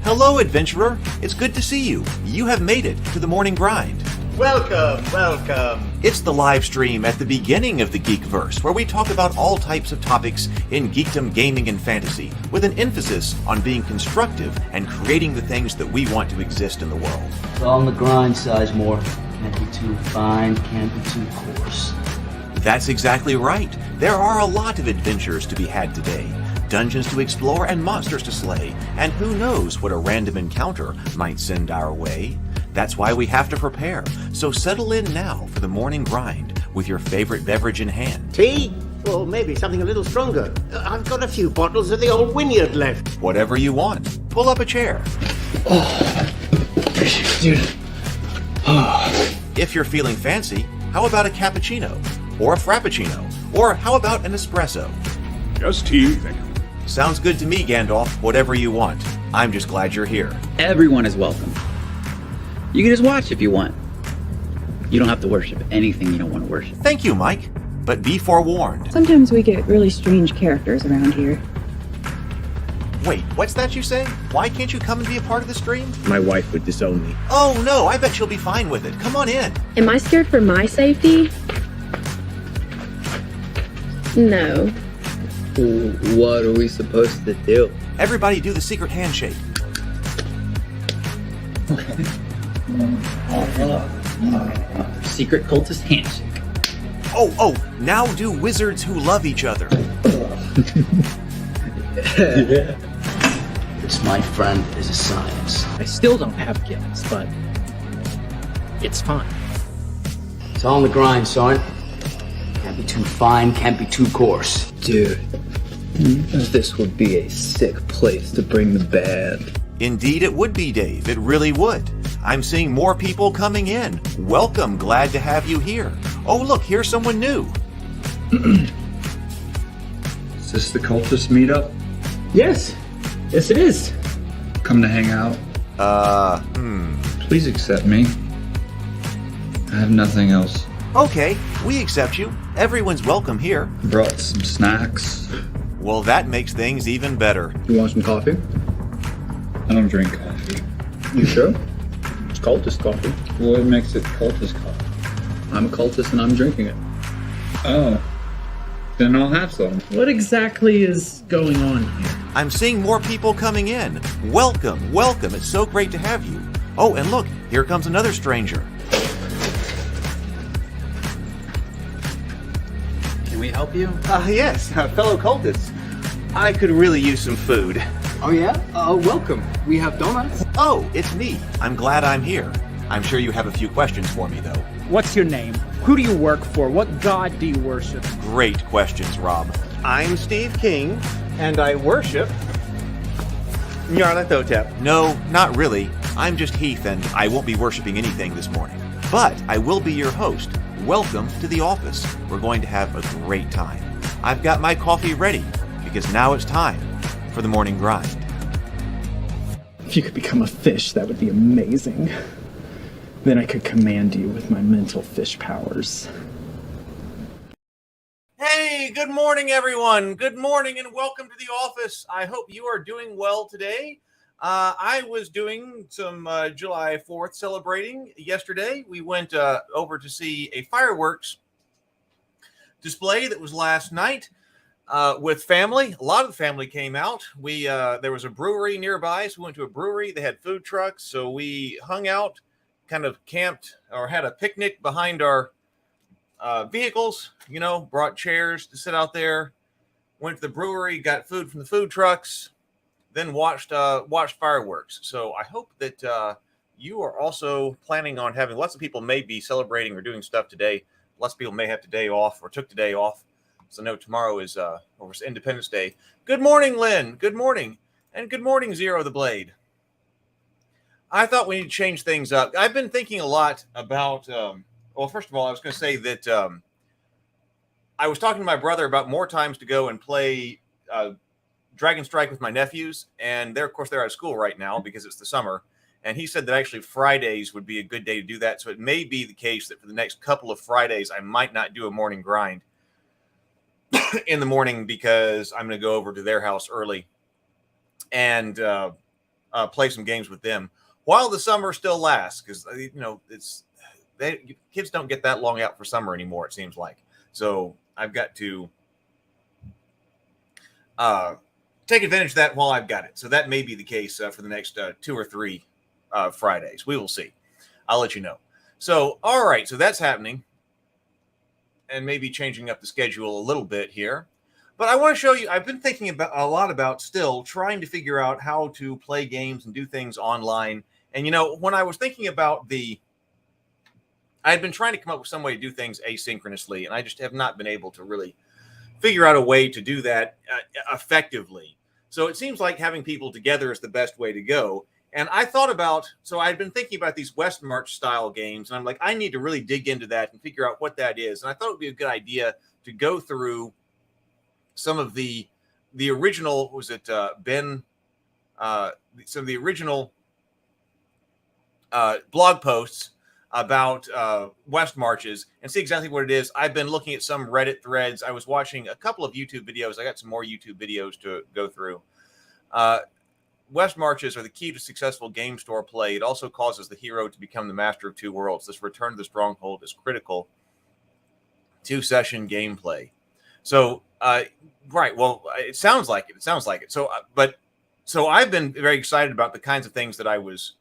Hello, adventurer. It's good to see you. You have made it to the morning grind. Welcome, welcome. It's the live stream at the beginning of the Geekverse, where we talk about all types of topics in geekdom, gaming, and fantasy, with an emphasis on being constructive and creating the things that we want to exist in the world. It's all on the grind, Sizemore. Can't be too fine, can't be too coarse. That's exactly right. There are a lot of adventures to be had today. Dungeons to explore and monsters to slay, and who knows what a random encounter might send our way. That's why we have to prepare, so settle in now for the morning grind with your favorite beverage in hand. Tea? Or maybe something a little stronger. I've got a few bottles of the old Wynyard left. Whatever you want. Pull up a chair. Dude. If you're feeling fancy, how about a cappuccino? Or a frappuccino? Or how about an espresso? Just tea, thank you. Sounds good to me, Gandalf. Whatever you want. I'm just glad you're here. Everyone is welcome. You can just watch if you want. You don't have to worship anything you don't want to worship. Thank you, Mike. But be forewarned. Sometimes we get really strange characters around here. Wait, what's that you say? Why can't you come and be a part of the stream? My wife would disown me. Oh no, I bet she'll be fine with it. Come on in. Am I scared for my safety? No. What are we supposed to do? Everybody do the secret handshake. Secret cultist handshake. Oh, now do wizards who love each other. This, my friend, is a science. I still don't have gifts, but it's fine. It's all on the grind, son. Can't be too fine, can't be too coarse. Dude, this would be a sick place to bring the band. Indeed it would be, Dave. It really would. I'm seeing more people coming in. Welcome. Glad to have you here. Oh, look, here's someone new. Is this the cultist meetup? Yes it is. Come to hang out? Please accept me. I have nothing else. Okay, we accept you. Everyone's welcome here. Brought some snacks. Well, that makes things even better. You want some coffee? I don't drink coffee. You sure? It's cultist coffee. What makes it cultist coffee? I'm a cultist and I'm drinking it. Oh. Then I'll have some. What exactly is going on here? I'm seeing more people coming in. Welcome. It's so great to have you. Oh, and look, here comes another stranger. Can we help you? Yes, fellow cultists. I could really use some food. Oh yeah? Welcome. We have donuts. Oh, it's me. I'm glad I'm here. I'm sure you have a few questions for me, though. What's your name? Who do you work for? What god do you worship? Great questions, Rob. I'm Steve King, and I worship Nyarlathotep. No, not really. I'm just Heath, and I won't be worshiping anything this morning. But I will be your host. Welcome to the office. We're going to have a great time. I've got my coffee ready, because now it's time for the morning grind. If you could become a fish, that would be amazing. Then I could command you with my mental fish powers. Hey, good morning, everyone. Good morning and welcome to the office. I hope you are doing well today. I was doing some July 4th celebrating yesterday. We went over to see a fireworks display that was last night with family. A lot of the family came out. There was a brewery nearby, so we went to a brewery. They had food trucks, so we hung out, kind of camped or had a picnic behind our vehicles, brought chairs to sit out there, went to the brewery, got food from the food trucks, then watched fireworks. So I hope that you are also planning on having, lots of people may be celebrating or doing stuff today. Lots of people may have today off or took today off. So I know tomorrow is Independence Day. Good morning, Lynn. Good morning. And good morning, Zero the Blade. I thought we need to change things up. I've been thinking a lot about, first of all, I was going to say that I was talking to my brother about more times to go and play Dragon Strike with my nephews. And they're out of school right now because it's the summer. And he said that actually Fridays would be a good day to do that. So it may be the case that for the next couple of Fridays, I might not do a morning grind in the morning because I'm going to go over to their house early. And play some games with them while the summer still lasts, because kids don't get that long out for summer anymore, it seems like. So I've got to take advantage of that while I've got it. So that may be the case for the next 2 or 3 Fridays. We will see. I'll let you know. So, all right. So that's happening, and maybe changing up the schedule a little bit here. But I want to show you, I've been thinking about a lot about still trying to figure out how to play games and do things online. And, when I was thinking about I had been trying to come up with some way to do things asynchronously, and I just have not been able to really figure out a way to do that effectively. So it seems like having people together is the best way to go. And I thought so I'd been thinking about these West March style games, and I'm like, I need to really dig into that and figure out what that is. And I thought it would be a good idea to go through some of the original, some of the original blog posts about West Marches and see exactly what it is. I've been looking at some Reddit threads. I was watching a couple of YouTube videos. I got some more YouTube videos to go through. West Marches are the key to successful game store play. It also causes the hero to become the master of two worlds. This return to the stronghold is critical to session gameplay. So, right. Well, it sounds like it. So I've been very excited about the kinds of things that I was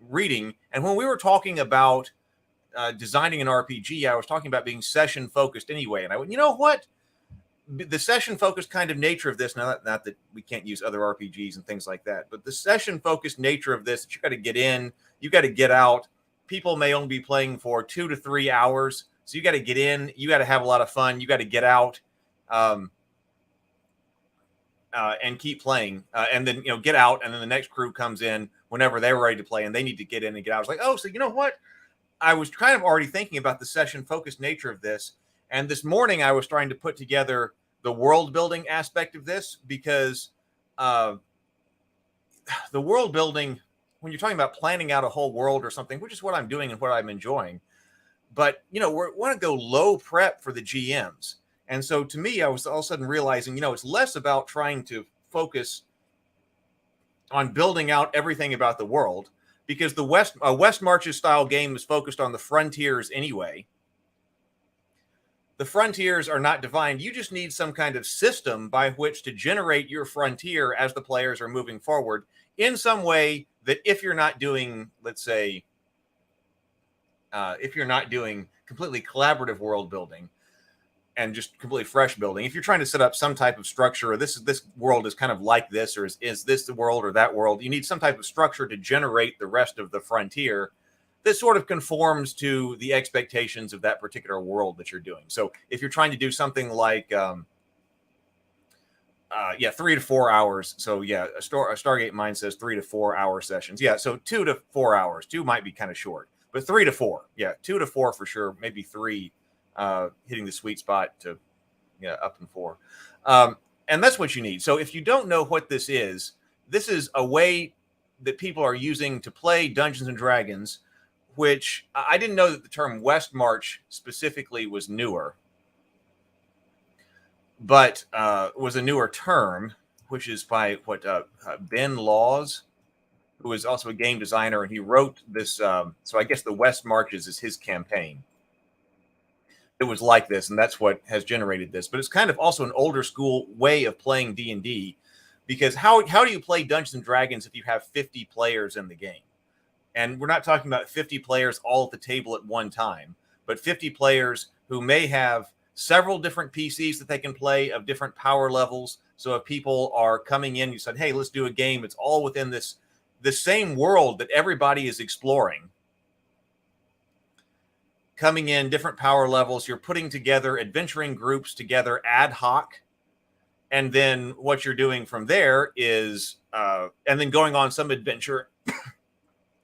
reading. And when we were talking about designing an RPG, I was talking about being session focused anyway. And I went, you know what? The session focused kind of nature of this, not that we can't use other RPGs and things like that, but the session focused nature of this, you got to get in, you got to get out. People may only be playing for 2 to 3 hours. So you got to get in, you got to have a lot of fun, you got to get out and keep playing. And then, get out, and then the next crew comes in whenever they're ready to play and they need to get in and get out. I was like, oh, so you know what? I was kind of already thinking about the session focused nature of this. And this morning I was trying to put together the world building aspect of this, because the world building, when you're talking about planning out a whole world or something, which is what I'm doing and what I'm enjoying, but we want to go low prep for the GMs. And so to me, I was all of a sudden realizing, it's less about trying to focus on building out everything about the world, because the West Marches style game is focused on the frontiers anyway. The frontiers are not defined. You just need some kind of system by which to generate your frontier as the players are moving forward in some way that if you're not doing, let's say, if you're not doing completely collaborative world building and just completely fresh building, if you're trying to set up some type of structure, or this world is kind of like this, or is this the world or that world, you need some type of structure to generate the rest of the frontier that sort of conforms to the expectations of that particular world that you're doing. So if you're trying to do something like, 3 to 4 hours. So yeah, a Stargate Mind says 3 to 4 hour sessions. Yeah, so 2 to 4 hours. 2 might be kind of short, but 3 to 4. Yeah, 2 to 4 for sure. Maybe 3, hitting the sweet spot to, up and 4. And that's what you need. So if you don't know what this is a way that people are using to play Dungeons and Dragons, which I didn't know that the term West March specifically was newer, but was a newer term, which is by Ben Laws, who is also a game designer, and he wrote this. So I guess the West Marches is his campaign. It was like this, and that's what has generated this. But it's kind of also an older school way of playing D&D, because how do you play Dungeons and Dragons if you have 50 players in the game? And we're not talking about 50 players all at the table at one time, but 50 players who may have several different PCs that they can play of different power levels. So if people are coming in, you said, hey, let's do a game. It's all within the same world that everybody is exploring. Coming in, different power levels. You're putting together adventuring groups together ad hoc. And then what you're doing from there is, and then going on some adventure.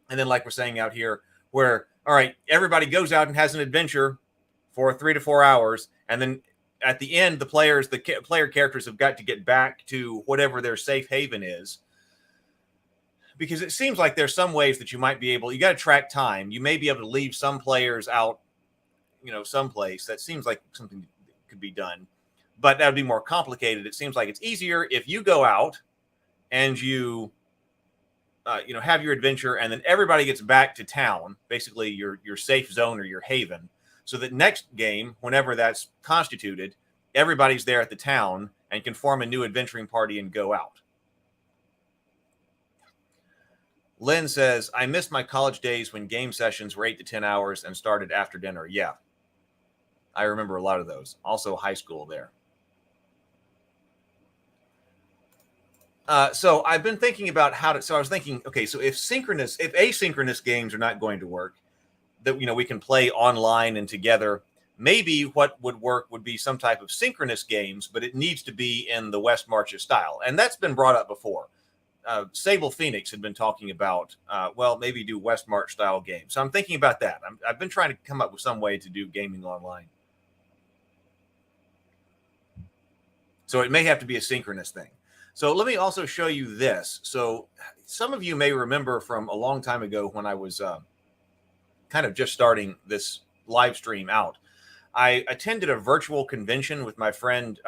And then, like we're saying out here, where, all right, everybody goes out and has an adventure for 3 to 4 hours. And then at the end, the player characters have got to get back to whatever their safe haven is. Because it seems like there's some ways that you might be able, you got to track time. You may be able to leave some players out, someplace. That seems like something that could be done. But that would be more complicated. It seems like it's easier if you go out and you have your adventure, and then everybody gets back to town, basically your safe zone or your haven, so that next game, whenever that's constituted, everybody's there at the town and can form a new adventuring party and go out. Lynn says, I missed my college days when game sessions were 8 to 10 hours and started after dinner. Yeah, I remember a lot of those. Also high school there. So I've been thinking about so I was thinking, okay, so if asynchronous games are not going to work, that, we can play online and together, maybe what would work would be some type of synchronous games, but it needs to be in the West Marches style. And that's been brought up before. Sable Phoenix had been talking about, maybe do West March style games. So I'm thinking about that. I've been trying to come up with some way to do gaming online. So it may have to be a synchronous thing. So let me also show you this. So some of you may remember from a long time ago when I was kind of just starting this live stream out, I attended a virtual convention with my friend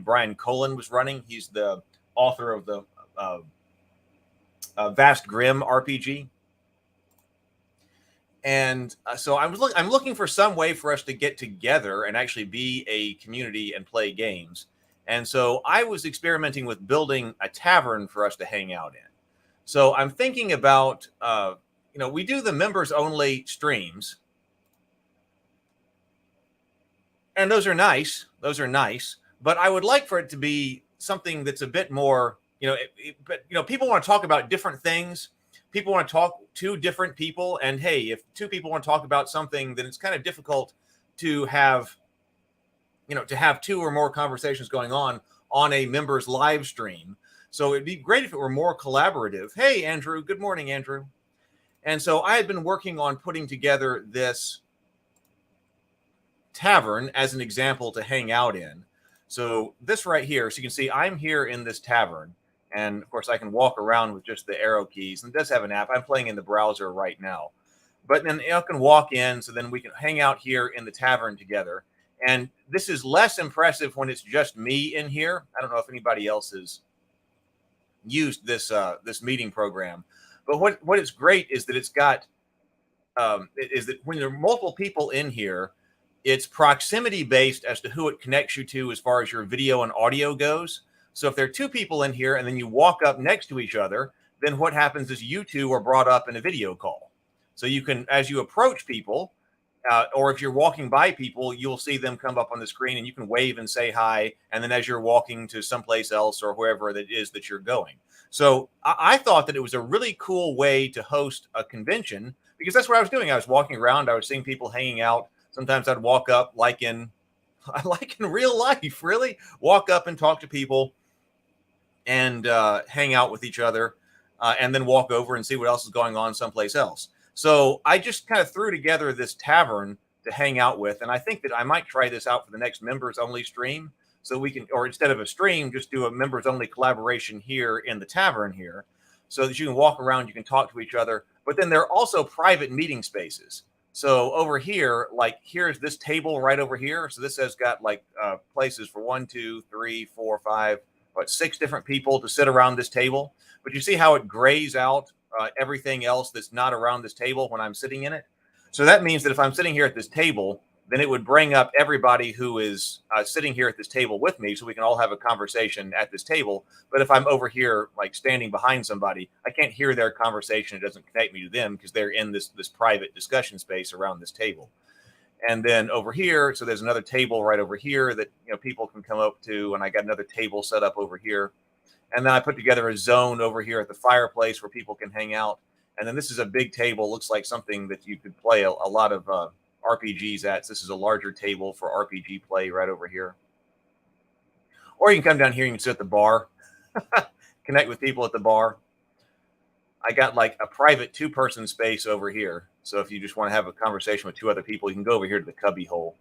Brian Colin was running. He's the author of the Vast Grim RPG. And so I'm looking for some way for us to get together and actually be a community and play games. And so I was experimenting with building a tavern for us to hang out in. So I'm thinking about, we do the members only streams. And those are nice. But I would like for it to be something that's a bit more, people want to talk about different things. People want to talk to different people. And hey, if two people want to talk about something, then it's kind of difficult to have two or more conversations going on a members live stream. So it'd be great if it were more collaborative. Hey, Andrew. Good morning, Andrew. And so I had been working on putting together this tavern as an example to hang out in. So this right here, so you can see I'm here in this tavern. And of course I can walk around with just the arrow keys, and it does have an app. I'm playing in the browser right now, but then I can walk in, so then we can hang out here in the tavern together. And this is less impressive when it's just me in here. I don't know if anybody else has used this meeting program, but what is great is that it's got is that when there are multiple people in here, it's proximity based as to who it connects you to as far as your video and audio goes. So if there are two people in here and then you walk up next to each other, then what happens is you two are brought up in a video call. So you can, as you approach people, or if you're walking by people, you'll see them come up on the screen and you can wave and say hi. And then as you're walking to someplace else or wherever that is that you're going. So I thought that it was a really cool way to host a convention, because that's what I was doing. I was walking around. I was seeing people hanging out. Sometimes I'd walk up like in real life, really walk up and talk to people and hang out with each other, and then walk over and see what else is going on someplace else. So I just kind of threw together this tavern to hang out with. And I think that I might try this out for the next members only stream. So we can, or instead of a stream, just do a members only collaboration here in the tavern here, so that you can walk around, you can talk to each other. But then there are also private meeting spaces. So over here, like here's this table right over here. So this has got like places for 1, 2, 3, 4, 5, 6 different people to sit around this table. But you see how it grays out everything else that's not around this table when I'm sitting in it. So that means that if I'm sitting here at this table, then it would bring up everybody who is sitting here at this table with me, so we can all have a conversation at this table. But if I'm over here, like standing behind somebody, I can't hear their conversation. It doesn't connect me to them because they're in this private discussion space around this table. And then over here, so there's another table right over here that people can come up to, and I got another table set up over here. And then I put together a zone over here at the fireplace where people can hang out. And then this is a big table. Looks like something that you could play a lot of RPGs at. So this is a larger table for RPG play right over here. Or you can come down here and you can sit at the bar, connect with people at the bar. I got like a private 2-person space over here. So if you just want to have a conversation with 2 other people, you can go over here to the cubby hole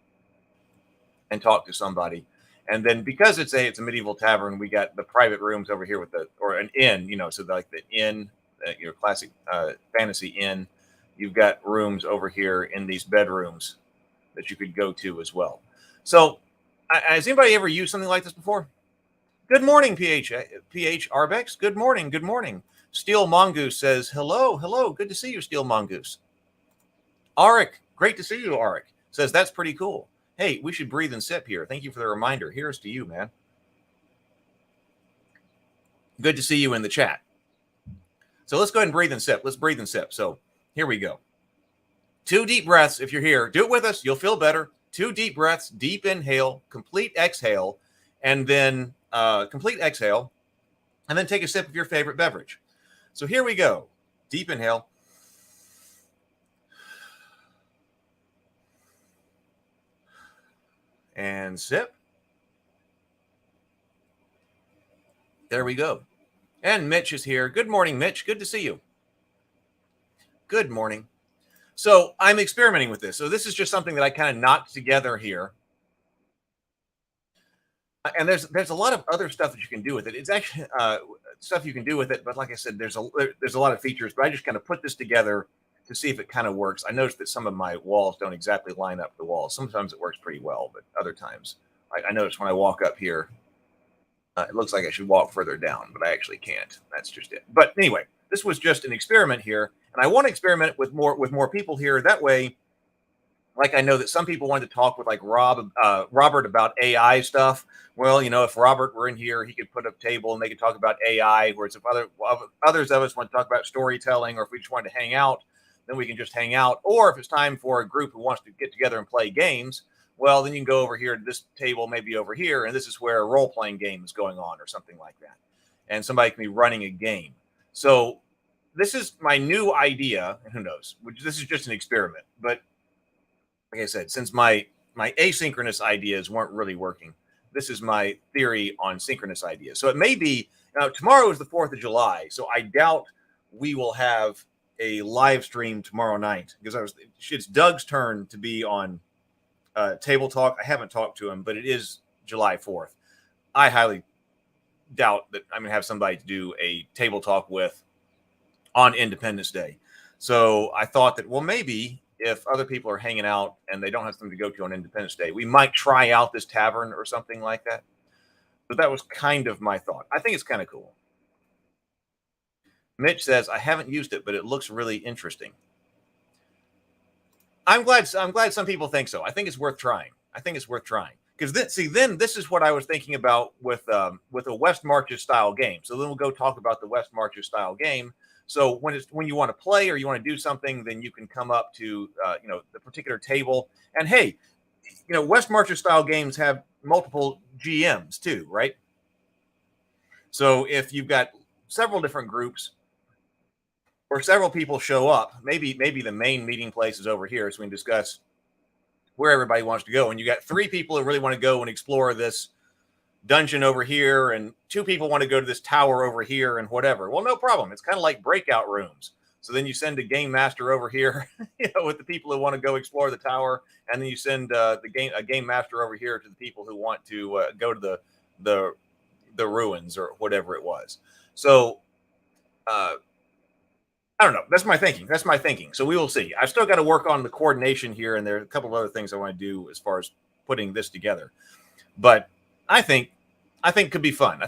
and talk to somebody. And then because it's a medieval tavern, we got the private rooms over here with or an inn, so like the inn, your classic fantasy inn. You've got rooms over here in these bedrooms that you could go to as well. So has anybody ever used something like this before? Good morning, PH Arbex. Good morning. Steel Mongoose says, hello, hello. Good to see you, Steel Mongoose. Arik, great to see you, Arik. Says, that's pretty cool. Hey, we should breathe and sip here. Thank you for the reminder. Here's to you, man. Good to see you in the chat. So let's go ahead and breathe and sip. Let's breathe and sip. So here we go. 2 deep breaths. If you're here, do it with us. You'll feel better. 2 deep breaths, deep inhale, complete exhale, and then complete exhale, and then take a sip of your favorite beverage. So here we go. Deep inhale. And sip. There we go. And Mitch is here. Good morning, Mitch. Good to see you. Good morning. So I'm experimenting with this. So this is just something that I kind of knocked together here. And there's a lot of other stuff that you can do with it. It's actually stuff you can do with it. But like I said, there's a lot of features. But I just kind of put this together to see if it kind of works. I noticed that some of my walls don't exactly line up the walls. Sometimes it works pretty well, but other times, I notice when I walk up here, it looks like I should walk further down, but I actually can't. That's just it. But anyway, this was just an experiment here, and I want to experiment with more people here. That way, like I know that some people wanted to talk with like Robert about AI stuff. Well, if Robert were in here, he could put up a table and they could talk about AI. Whereas if others of us want to talk about storytelling, or if we just wanted to hang out, then we can just hang out. Or if it's time for a group who wants to get together and play games, well, then you can go over here to this table, maybe over here, and this is where a role-playing game is going on or something like that. And somebody can be running a game. So this is my new idea, and who knows, this is just an experiment. But like I said, since my asynchronous ideas weren't really working, this is my theory on synchronous ideas. So it may be, now tomorrow is the 4th of July, so I doubt we will have a live stream tomorrow night, because it's Doug's turn to be on Table Talk. I haven't talked to him, but it is July 4th. I highly doubt that I'm going to have somebody to do a Table Talk with on Independence Day. So I thought that, well, maybe if other people are hanging out and they don't have something to go to on Independence Day, we might try out this tavern or something like that. But that was kind of my thought. I think it's kind of cool. Mitch says, I haven't used it, but it looks really interesting. I'm glad some people think so. I think it's worth trying. Because then this is what I was thinking about with a West Marches style game. So then we'll go talk about the West Marches style game. So when you want to play or you want to do something, then you can come up to the particular table. And hey, West Marches style games have multiple GMs too, right? So if you've got several different groups, or several people show up, maybe the main meeting place is over here, so we can discuss where everybody wants to go. And you got 3 people who really want to go and explore this dungeon over here, and 2 people want to go to this tower over here and whatever. Well, no problem. It's kind of like breakout rooms. So then you send a game master over here, with the people who want to go explore the tower, and then you send a game master over here to the people who want to go to the ruins or whatever it was. So I don't know. That's my thinking. So we will see. I've still got to work on the coordination here, and there are a couple of other things I want to do as far as putting this together. But I think it could be fun.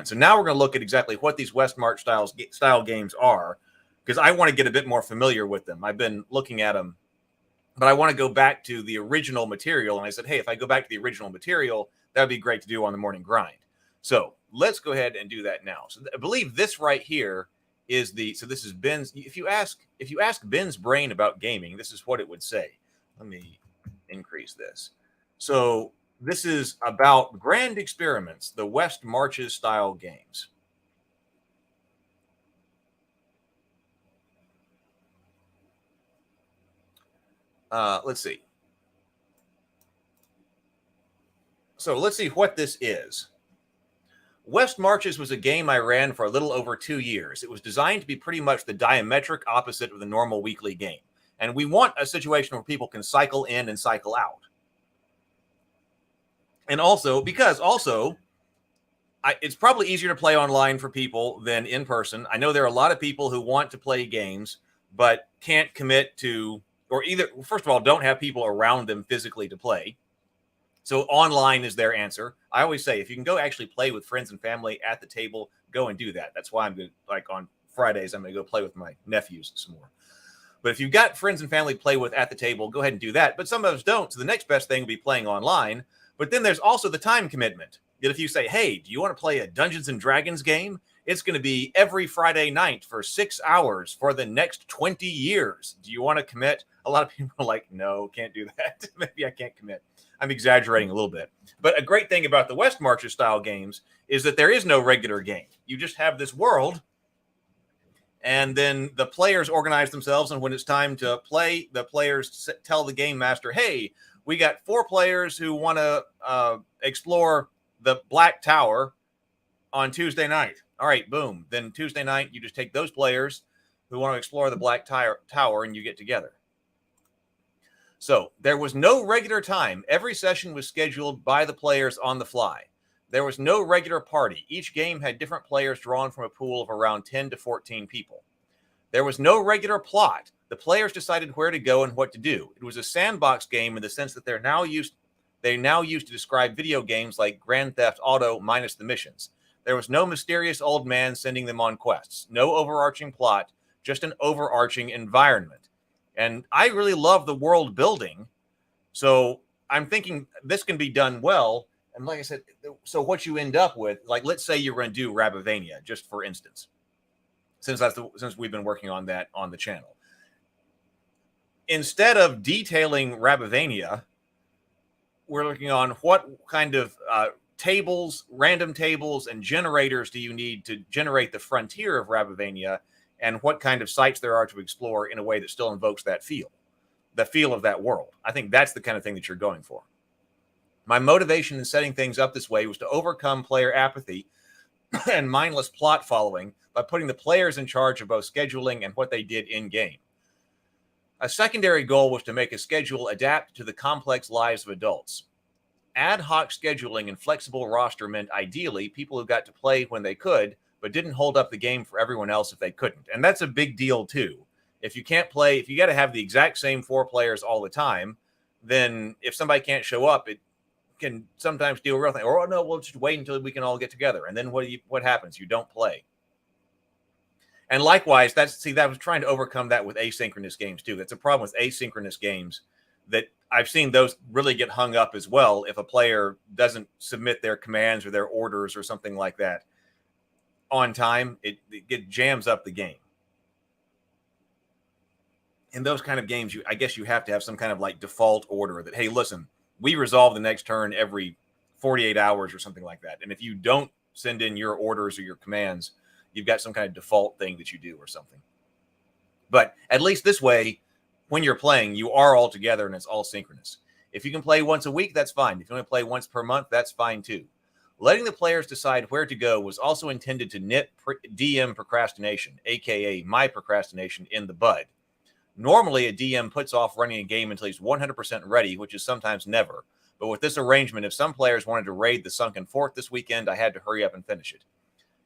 So now we're going to look at exactly what these West March style games are, because I want to get a bit more familiar with them. I've been looking at them, but I want to go back to the original material. And I said, hey, if I go back to the original material, that would be great to do on the morning grind. So let's go ahead and do that now. So I believe this right here is so this is Ben's. If you ask Ben's brain about gaming, this is what it would say. Let me increase this. So this is about Grand Experiments, the West Marches style games. Let's see. So let's see what this is. West Marches was a game I ran for a little over 2 years. It was designed to be pretty much the diametric opposite of the normal weekly game. And we want a situation where people can cycle in and cycle out. And also, it's probably easier to play online for people than in person. I know there are a lot of people who want to play games, but can't commit to, or either, first of all, don't have people around them physically to play. So online is their answer. I always say, if you can go actually play with friends and family at the table, go and do that. That's why I'm good, like on Fridays, I'm going to go play with my nephews some more. But if you've got friends and family to play with at the table, go ahead and do that. But some of us don't. So the next best thing will be playing online. But then there's also the time commitment. That if you say, hey, do you want to play a Dungeons and Dragons game? It's going to be every Friday night for 6 hours for the next 20 years. Do you want to commit? A lot of people are like, no, can't do that. Maybe I can't commit. I'm exaggerating a little bit. But a great thing about the West Marches style games is that there is no regular game. You just have this world, and then the players organize themselves. And when it's time to play, the players tell the game master, hey, we got 4 players who want to explore the Black Tower on Tuesday night. All right, boom. Then Tuesday night, you just take those players who want to explore the Black Tower and you get together. So there was no regular time. Every session was scheduled by the players on the fly. There was no regular party. Each game had different players drawn from a pool of around 10 to 14 people. There was no regular plot. The players decided where to go and what to do. It was a sandbox game in the sense that they now used to describe video games like Grand Theft Auto minus the missions. There was no mysterious old man sending them on quests. No overarching plot, just an overarching environment. And I really love the world building. So I'm thinking this can be done well. And like I said, so what you end up with, like, let's say you're going to do Rabavania, just for instance, since we've been working on that on the channel. Instead of detailing Rabavania, we're looking on what kind of tables, random tables, and generators do you need to generate the frontier of Rabavania, and what kind of sites there are to explore in a way that still invokes that feel, the feel of that world. I think that's the kind of thing that you're going for. My motivation in setting things up this way was to overcome player apathy and mindless plot following by putting the players in charge of both scheduling and what they did in-game. A secondary goal was to make a schedule adapt to the complex lives of adults. Ad hoc scheduling and flexible roster meant ideally people who got to play when they could, but didn't hold up the game for everyone else if they couldn't. And that's a big deal too. If you can't play, if you got to have the exact same 4 players all the time, then if somebody can't show up, it can sometimes do a real thing. Or, oh no, we'll just wait until we can all get together. And then what happens? You don't play. And likewise, that was trying to overcome that with asynchronous games too. That's a problem with asynchronous games, that I've seen those really get hung up as well. If a player doesn't submit their commands or their orders or something like that on time, it jams up the game. In those kind of games, I guess you have to have some kind of like default order that, hey, listen, we resolve the next turn every 48 hours or something like that. And if you don't send in your orders or your commands, you've got some kind of default thing that you do or something. But at least this way, when you're playing, you are all together and it's all synchronous. If you can play once a week, that's fine. If you want to play once per month, that's fine too. Letting the players decide where to go was also intended to nip DM procrastination, aka my procrastination, in the bud. Normally, a DM puts off running a game until he's 100% ready, which is sometimes never. But with this arrangement, if some players wanted to raid the Sunken Fort this weekend, I had to hurry up and finish it.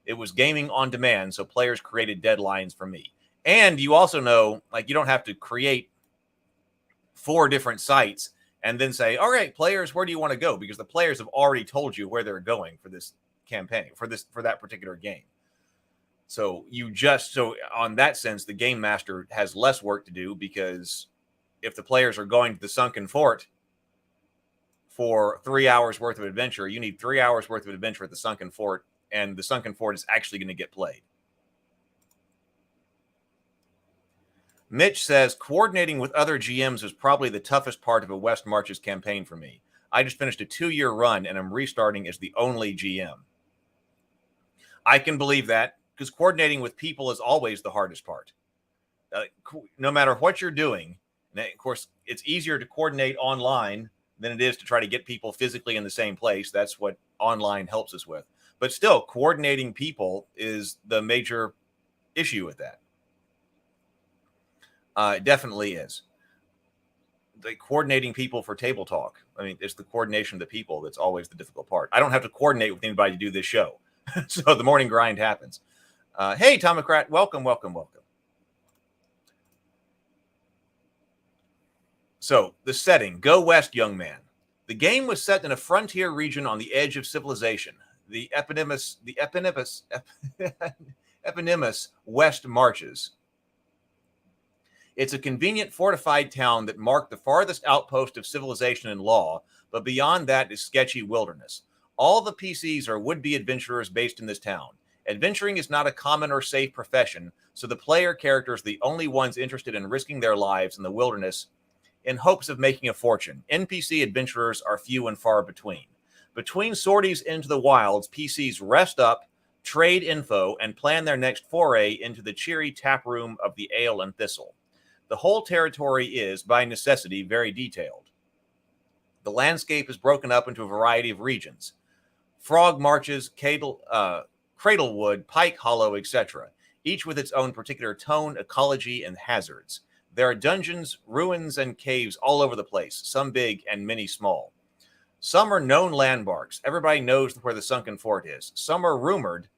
It was gaming on demand, so players created deadlines for me. And you also know, like, you don't have to create 4 different sites and then say, all right, players, where do you want to go? Because the players have already told you where they're going for this campaign, for that particular game. So on that sense, the game master has less work to do, because if the players are going to the Sunken Fort for 3 hours worth of adventure, you need 3 hours worth of adventure at the Sunken Fort, and the Sunken Fort is actually going to get played. Mitch says, coordinating with other GMs is probably the toughest part of a West Marches campaign for me. I just finished a 2-year run and I'm restarting as the only GM. I can believe that, because coordinating with people is always the hardest part. No matter what you're doing, and of course, it's easier to coordinate online than it is to try to get people physically in the same place. That's what online helps us with. But still, coordinating people is the major issue with that. It definitely is. The coordinating people for table talk. I mean, it's the coordination of the people that's always the difficult part. I don't have to coordinate with anybody to do this show. So the morning grind happens. Hey, Tomocrat, welcome. So the setting, go west, young man. The game was set in a frontier region on the edge of civilization. The eponymous eponymous West Marches. It's a convenient fortified town that marked the farthest outpost of civilization and law, but beyond that is sketchy wilderness. All the PCs are would-be adventurers based in this town. Adventuring is not a common or safe profession, so the player characters are the only ones interested in risking their lives in the wilderness in hopes of making a fortune. NPC adventurers are few and far between. Between sorties into the wilds, PCs rest up, trade info, and plan their next foray into the cheery tap room of the Ale and Thistle. The whole territory is, by necessity, very detailed. The landscape is broken up into a variety of regions. Frog Marches, Cradlewood, Pike Hollow, etc., each with its own particular tone, ecology, and hazards. There are dungeons, ruins, and caves all over the place, some big and many small. Some are known landmarks. Everybody knows where the sunken fort is. Some are rumored,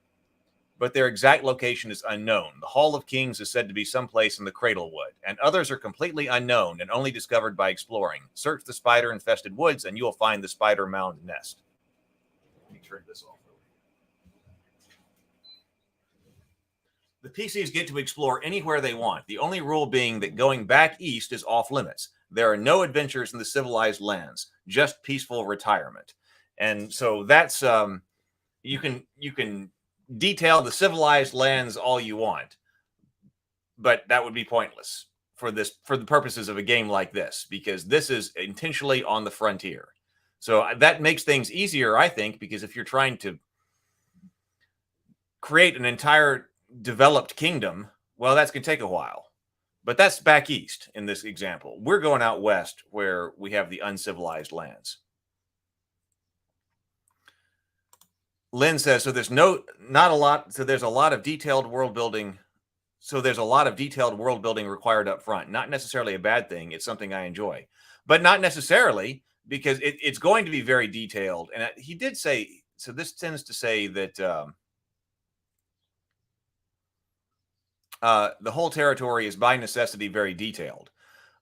but their exact location is unknown. The Hall of Kings is said to be someplace in the Cradlewood, and others are completely unknown and only discovered by exploring. Search the spider-infested woods, and you will find the spider mound nest. Let me turn this off. The PCs get to explore anywhere they want, the only rule being that going back east is off limits. There are no adventures in the civilized lands, just peaceful retirement. And so that's you can detail the civilized lands all you want, but that would be pointless for the purposes of a game like this, because this is intentionally on the frontier. So that makes things easier, I think, because if you're trying to create an entire developed kingdom, well, that's going to take a while. But that's back east in this example. We're going out west where we have the uncivilized lands. Lynn says, so there's there's a lot of detailed world building. So there's a lot of detailed world building required up front. Not necessarily a bad thing. It's something I enjoy, but not necessarily, because it's going to be very detailed. And he did say, so this tends to say that the whole territory is by necessity very detailed,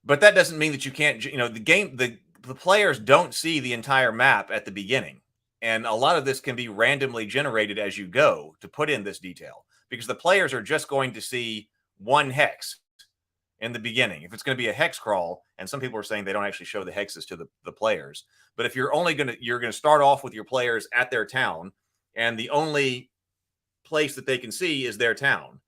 but that doesn't mean that you can't, the players don't see the entire map at the beginning. And a lot of this can be randomly generated as you go to put in this detail, because the players are just going to see one hex in the beginning. If it's going to be a hex crawl, and some people are saying they don't actually show the hexes to the players, but if you're going to start off with your players at their town, and the only place that they can see is their town,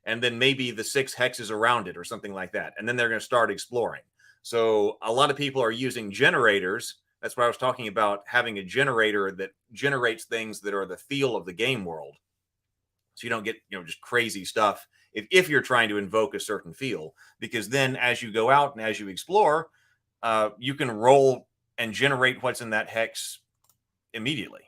and then maybe the 6 hexes around it or something like that, and then they're going to start exploring. So a lot of people are using generators. That's what I was talking about, having a generator that generates things that are the feel of the game world. So you don't get, just crazy stuff if you're trying to invoke a certain feel, because then as you go out and as you explore, you can roll and generate what's in that hex immediately.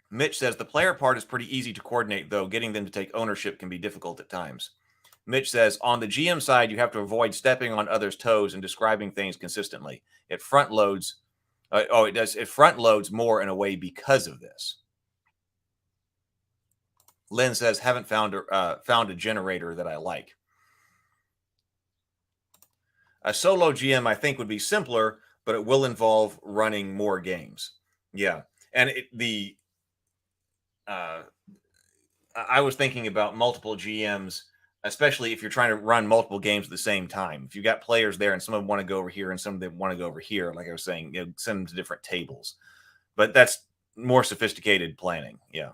Mitch says the player part is pretty easy to coordinate, though getting them to take ownership can be difficult at times. Mitch says, on the GM side, you have to avoid stepping on others' toes and describing things consistently. It front loads. It does. It front loads more in a way because of this. Lynn says, haven't found a generator that I like. A solo GM, I think, would be simpler, but it will involve running more games. Yeah. And I was thinking about multiple GMs, especially if you're trying to run multiple games at the same time. If you got players there and some of them want to go over here and some of them want to go over here, like I was saying, send them to different tables. But that's more sophisticated planning. Yeah.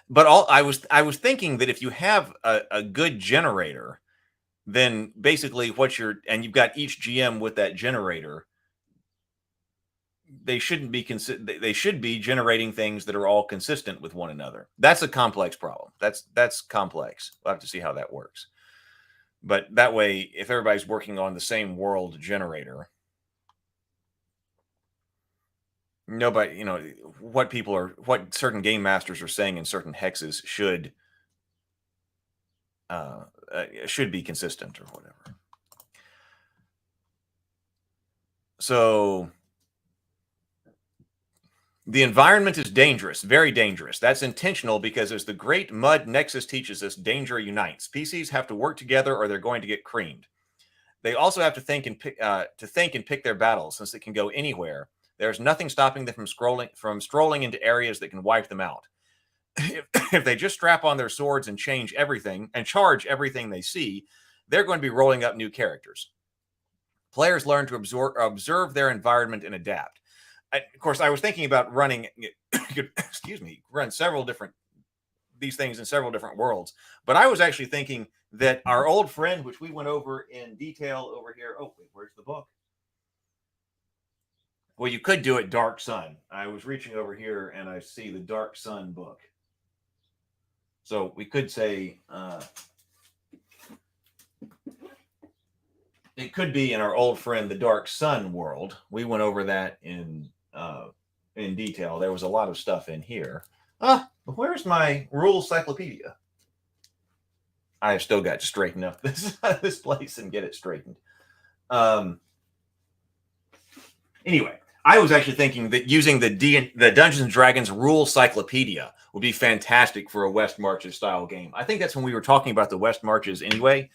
But I was thinking that if you have a good generator, then basically you've got each GM with that generator, they should be generating things that are all consistent with one another. That's a complex problem. That's complex. We'll have to see how that works. But that way, if everybody's working on the same world generator, nobody, what certain game masters are saying in certain hexes should be consistent or whatever. So the environment is dangerous, very dangerous. That's intentional because, as the Great Mud Nexus teaches us, danger unites. PCs have to work together or they're going to get creamed. They also have to think and pick their battles, since it can go anywhere. There's nothing stopping them from strolling into areas that can wipe them out. If they just strap on their swords and change everything and charge everything they see, they're going to be rolling up new characters. Players learn to observe their environment and adapt. Of course, I was thinking about running, run several different these things in several different worlds. But I was actually thinking that our old friend, which we went over in detail over here. Oh, wait, where's the book? Well, you could do it Dark Sun. I was reaching over here and I see the Dark Sun book. So we could say it could be in our old friend, the Dark Sun world. We went over that in detail. There was a lot of stuff in here. Where's my rule cyclopedia? I have still got to straighten up this place and get it straightened. Anyway, I was actually thinking that using the Dungeons and Dragons rule cyclopedia would be fantastic for a West Marches style game. I think that's when we were talking about the West Marches anyway.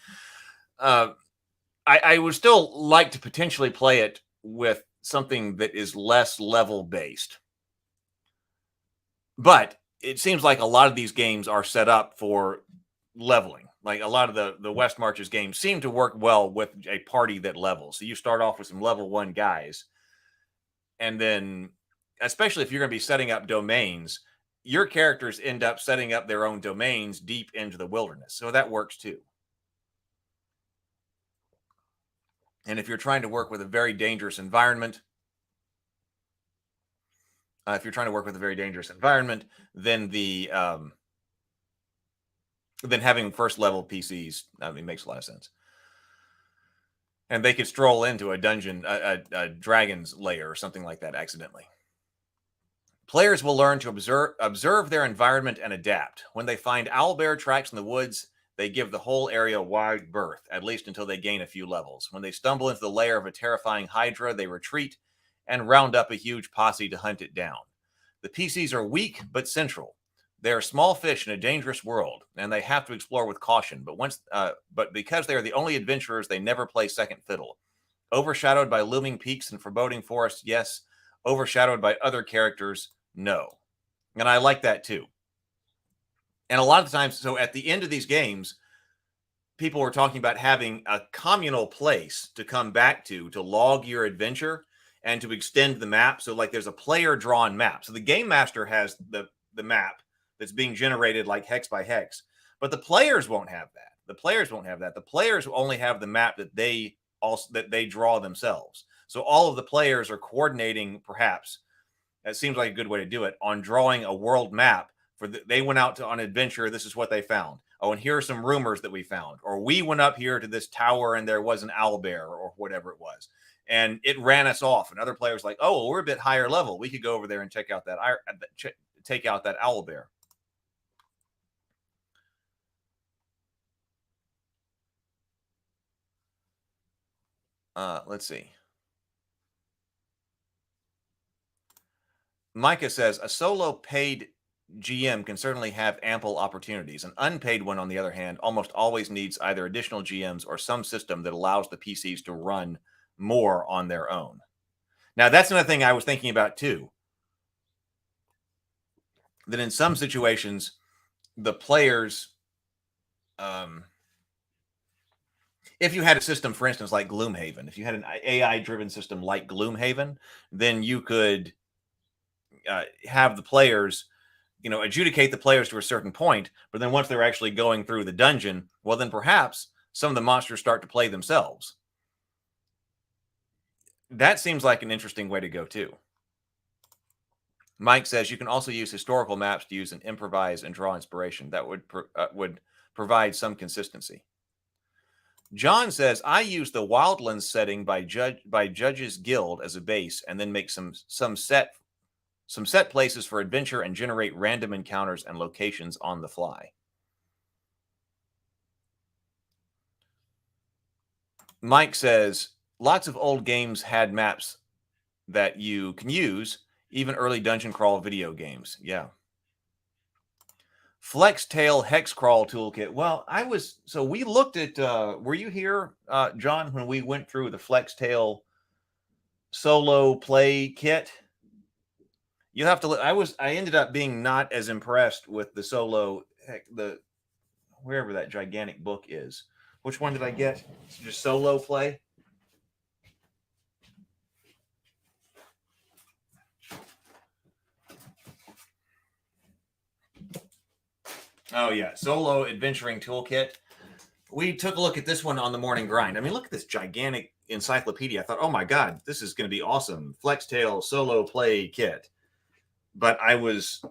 I would still like to potentially play it with something that is less level based. But it seems like a lot of these games are set up for leveling. Like a lot of the West Marches games seem to work well with a party that levels. So you start off with some level 1 guys. And then, especially if you're going to be setting up domains, your characters end up setting up their own domains deep into the wilderness. So that works too. And if you're trying to work with a very dangerous environment, then then having first level PCs, makes a lot of sense. And they could stroll into a dungeon, a dragon's lair or something like that accidentally. Players will learn to observe their environment and adapt. When they find owlbear tracks in the woods, they give the whole area wide berth, at least until they gain a few levels. When they stumble into the lair of a terrifying hydra, they retreat and round up a huge posse to hunt it down. The PCs are weak but central. They are small fish in a dangerous world, and they have to explore with caution. But because they are the only adventurers, they never play second fiddle. Overshadowed by looming peaks and foreboding forests, yes. Overshadowed by other characters, no. And I like that too. And a lot of times, so at the end of these games, people were talking about having a communal place to come back to log your adventure and to extend the map. So like there's a player-drawn map. So the game master has the map that's being generated like hex by hex, but the players won't have that. The players will only have the map that they draw themselves. So all of the players are coordinating, perhaps, that seems like a good way to do it, on drawing a world map. They went out on an adventure. This is what they found. Oh, and here are some rumors that we found. Or we went up here to this tower and there was an owlbear or whatever it was. And it ran us off. And other players like, oh, well, we're a bit higher level. We could go over there and take out that owlbear. Let's see. Micah says, a solo paid GM can certainly have ample opportunities. An unpaid one, on the other hand, almost always needs either additional GMs or some system that allows the PCs to run more on their own. Now, that's another thing I was thinking about too. That in some situations, the players, if you had a system, for instance, like Gloomhaven, if you had an AI-driven system like Gloomhaven, then you could have the players, adjudicate the players to a certain point, but then once they're actually going through the dungeon, well, then perhaps some of the monsters start to play themselves. That seems like an interesting way to go too. Mike says you can also use historical maps to use and improvise and draw inspiration. That would provide some consistency. John says, I use the Wildlands setting by Judge's Guild as a base and then make some set places for adventure and generate random encounters and locations on the fly. Mike says, lots of old games had maps that you can use, even early dungeon crawl video games. Yeah. Flextail Hex Crawl Toolkit. Well, we looked at, were you here, John, when we went through the Flextail solo play kit. You have to. I ended up being not as impressed with the solo. Heck, wherever that gigantic book is. Which one did I get? Just solo play. Oh yeah, solo adventuring toolkit. We took a look at this one on the morning grind. I mean, look at this gigantic encyclopedia. I thought, oh my god, this is going to be awesome. Flextail solo play kit. But I was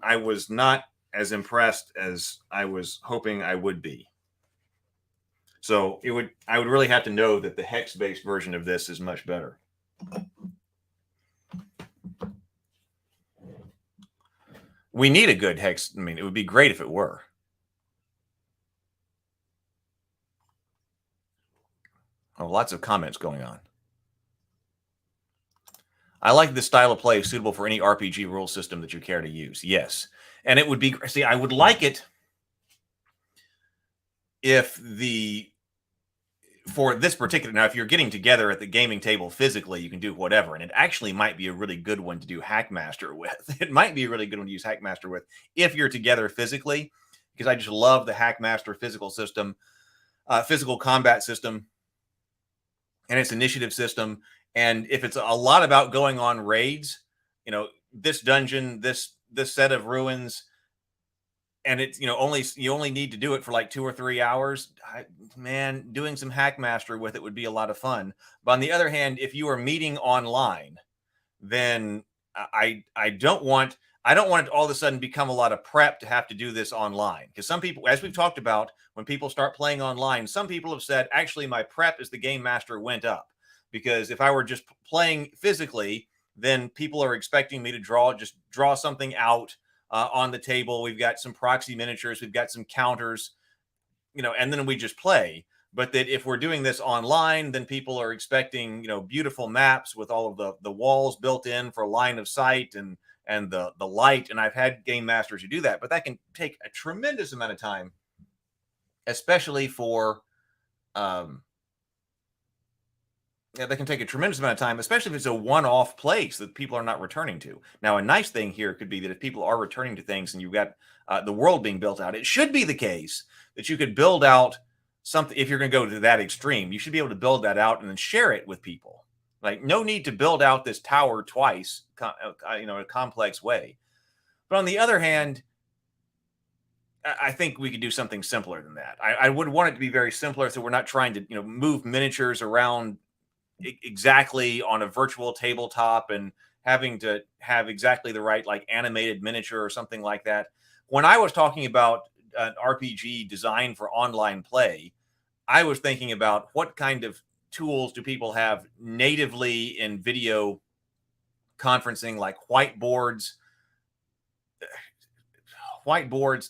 not as impressed as I was hoping I would be. So I would really have to know that the hex-based version of this is much better. We need a good hex. I mean, it would be great if it were. Oh, lots of comments going on. I like this style of play suitable for any RPG rule system that you care to use. Yes. And it would be, see, I would like it if for this particular, now, if you're getting together at the gaming table physically, you can do whatever. And it actually might be a really good one to do Hackmaster with. It might be a really good one to use Hackmaster with if you're together physically, because I just love the Hackmaster physical system, physical combat system, and its initiative system. And if it's a lot about going on raids, this dungeon, this set of ruins, and it's you only need to do it for like 2 or 3 hours, man, doing some Hackmaster with it would be a lot of fun. But on the other hand, if you are meeting online, then I don't want it to all of a sudden become a lot of prep to have to do this online. Because some people, as we've talked about, when people start playing online, some people have said, actually, my prep as the game master went up. Because if I were just playing physically, then people are expecting me to draw something out on the table. We've got some proxy miniatures, we've got some counters, and then we just play. But that if we're doing this online, then people are expecting, beautiful maps with all of the walls built in for line of sight and the light. And I've had game masters who do that, but that can take a tremendous amount of time, especially for that can take a tremendous amount of time, especially if it's a one-off place that people are not returning to. Now, a nice thing here could be that if people are returning to things and you've got the world being built out, it should be the case that you could build out something. If you're going to go to that extreme, you should be able to build that out and then share it with people. Like, no need to build out this tower twice, a complex way. But on the other hand, I think we could do something simpler than that. I would want it to be very simpler, so we're not trying to, move miniatures around exactly on a virtual tabletop and having to have exactly the right like animated miniature or something like that. When I was talking about an RPG designed for online play, I was thinking about what kind of tools do people have natively in video conferencing, like whiteboards,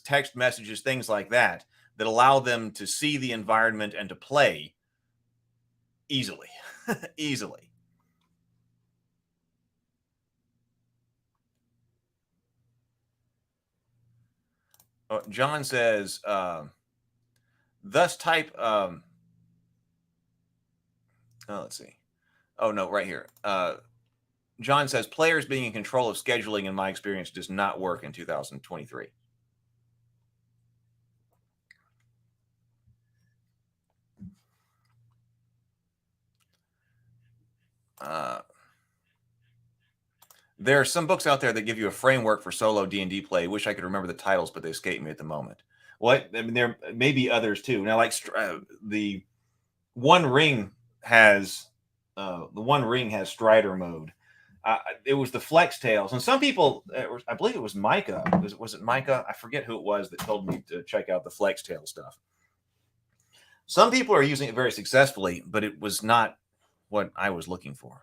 text messages, things like that allow them to see the environment and to play easily. Easily. John says, thus type, let's see. Oh, no, right here. John says, players being in control of scheduling, in my experience, does not work in 2023. There are some books out there that give you a framework for solo D&D play. Wish I could remember the titles, but they escape me at the moment. There may be others too. Now, like the One Ring has Strider mode. It was the Flex Tales, and some people, I believe it was Micah. Was it Micah? I forget who it was that told me to check out the Flex Tail stuff. Some people are using it very successfully, but it was not what I was looking for.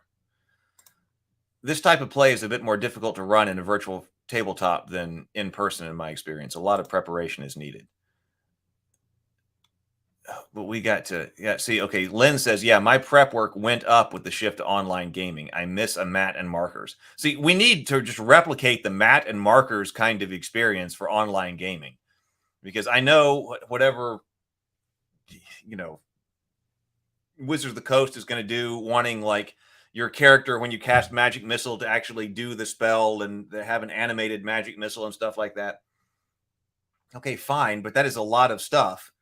This type of play is a bit more difficult to run in a virtual tabletop than in person, in my experience. A lot of preparation is needed. But we got to, see, okay, Lynn says, my prep work went up with the shift to online gaming. I miss a mat and markers. See, we need to just replicate the mat and markers kind of experience for online gaming. Because I know whatever, Wizards of the Coast is going to do, wanting like, your character when you cast magic missile to actually do the spell, and they have an animated magic missile and stuff like that. Okay, fine, but that is a lot of stuff.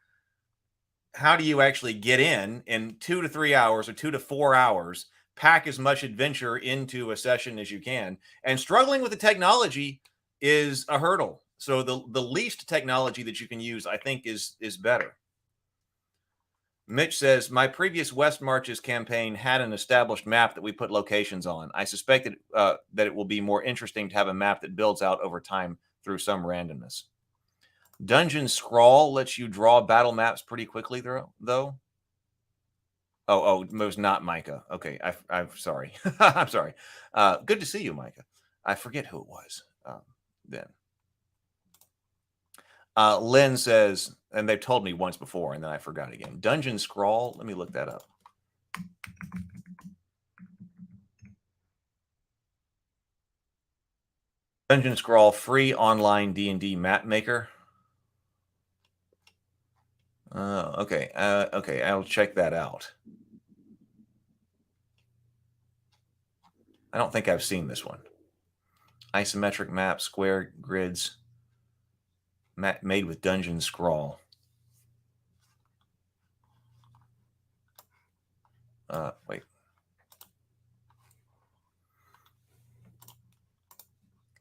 How do you actually get in 2 to 3 hours or 2 to 4 hours, pack as much adventure into a session as you can? And struggling with the technology is a hurdle. So the least technology that you can use, I think, is better. Mitch says, my previous West Marches campaign had an established map that we put locations on. I suspect that it will be more interesting to have a map that builds out over time through some randomness. Dungeon Scrawl lets you draw battle maps pretty quickly, though. Oh, it was not Micah. Okay, I'm sorry. I'm sorry. Good to see you, Micah. I forget who it was then. Lynn says, and they've told me once before, and then I forgot again. Dungeon Scrawl. Let me look that up. Dungeon Scrawl, free online D&D map maker. Okay. Okay, I'll check that out. I don't think I've seen this one. Isometric map, square grids, map made with Dungeon Scrawl. Wait.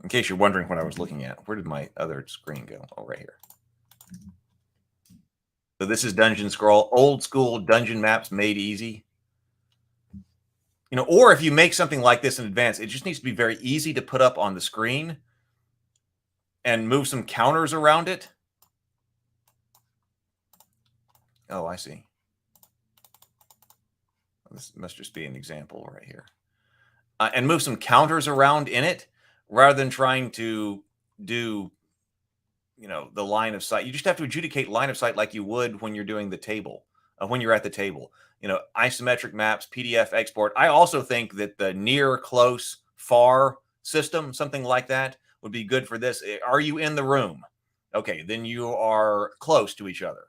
In case you're wondering what I was looking at, where did my other screen go? Oh, right here. So this is Dungeon Scrawl, old school dungeon maps made easy. You know, or if you make something like this in advance, it just needs to be very easy to put up on the screen and move some counters around it. Oh, I see. This must just be an example right here. And move some counters around in it rather than trying to do, you know, the line of sight. You just have to adjudicate line of sight like you would when you're doing the table, when you're at the table. You know, isometric maps, PDF export. I also think that the near, close, far system, something like that, would be good for this. Are you in the room? Okay, then you are close to each other,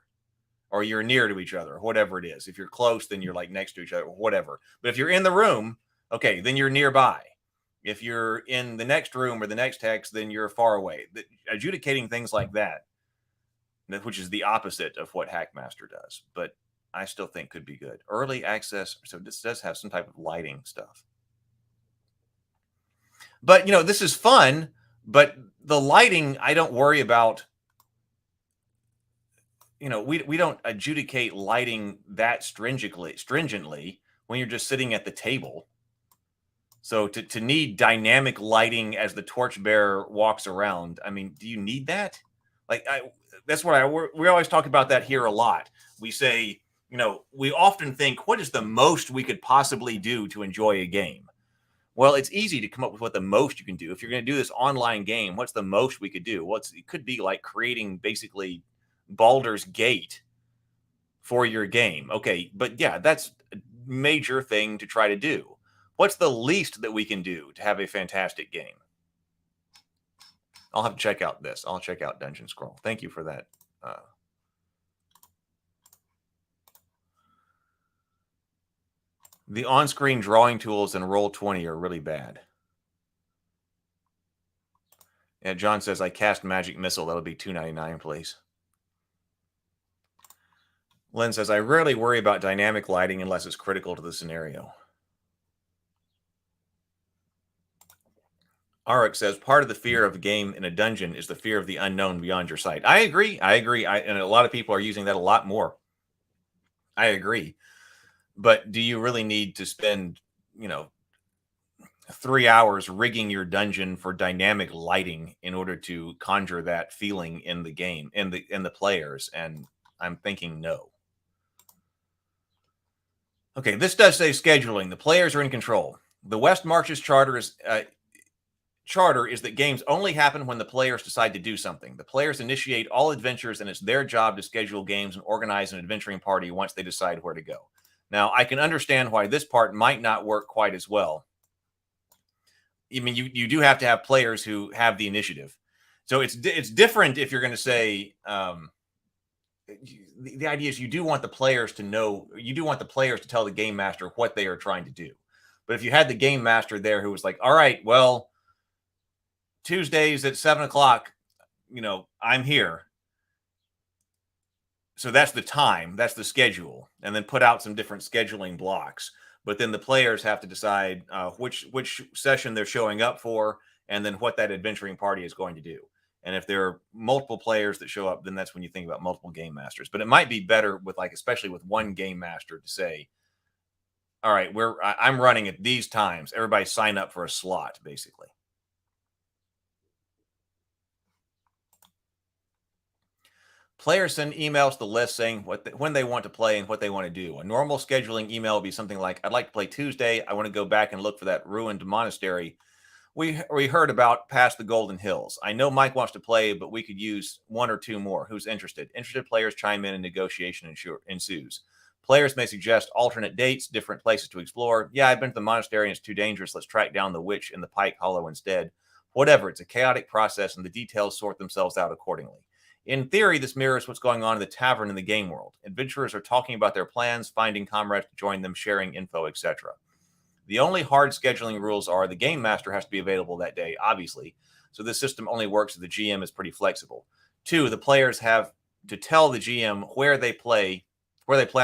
or you're near to each other, whatever it is. If you're close, then you're like next to each other, whatever. But if you're in the room, okay, then you're nearby. If you're in the next room or the next hex, then you're far away. Adjudicating things like that, which is the opposite of what Hackmaster does, but I still think could be good. Early access, so this does have some type of lighting stuff. But, you know, this is fun, but the lighting, I don't worry about. You know, we don't adjudicate lighting that stringently when you're just sitting at the table. So to need dynamic lighting as the torchbearer walks around, I mean, do you need that? Like, that's what we always talk about that here a lot. We say, you know, we often think, what is the most we could possibly do to enjoy a game? Well, it's easy to come up with what the most you can do. If you're going to do this online game, what's the most we could do? It could be like creating basically Baldur's Gate for your game. Okay, but yeah, that's a major thing to try to do. What's the least that we can do to have a fantastic game? I'll have to check out this. I'll check out Dungeon Scroll. Thank you for that. The on-screen drawing tools in Roll20 are really bad. Yeah, John says, I cast Magic Missile. That'll be $2.99, please. Len says, I rarely worry about dynamic lighting unless it's critical to the scenario. Arik says, part of the fear of a game in a dungeon is the fear of the unknown beyond your sight. I agree. And a lot of people are using that a lot more. I agree. But do you really need to spend, you know, 3 hours rigging your dungeon for dynamic lighting in order to conjure that feeling in the game, in the players? And I'm thinking no. Okay, this does say scheduling. The players are in control. The West Marches charter is that games only happen when the players decide to do something. The players initiate all adventures, and it's their job to schedule games and organize an adventuring party once they decide where to go. Now, I can understand why this part might not work quite as well. I mean, you do have to have players who have the initiative. So it's different if you're going to say the idea is you do want the players to know, you do want the players to tell the game master what they are trying to do. But if you had the game master there who was like, all right, well, Tuesdays at 7:00, I'm here. So that's the time, that's the schedule, and then put out some different scheduling blocks. But then the players have to decide which session they're showing up for, and then what that adventuring party is going to do. And if there are multiple players that show up, then that's when you think about multiple game masters. But it might be better with especially with one game master to say, all right, I'm running at these times. Everybody sign up for a slot, basically. Players send emails to the list saying when they want to play and what they want to do. A normal scheduling email would be something like, I'd like to play Tuesday. I want to go back and look for that ruined monastery we heard about past the Golden Hills. I know Mike wants to play, but we could use one or two more. Who's interested? Interested players chime in and negotiation ensues. Players may suggest alternate dates, different places to explore. Yeah, I've been to the monastery and it's too dangerous. Let's track down the witch in the Pike Hollow instead. Whatever, it's a chaotic process and the details sort themselves out accordingly. In theory, this mirrors what's going on in the tavern in the game world. Adventurers are talking about their plans, finding comrades to join them, sharing info, etc. The only hard scheduling rules are the game master has to be available that day, obviously. So this system only works if the GM is pretty flexible. 2, the players have to tell the GM where they plan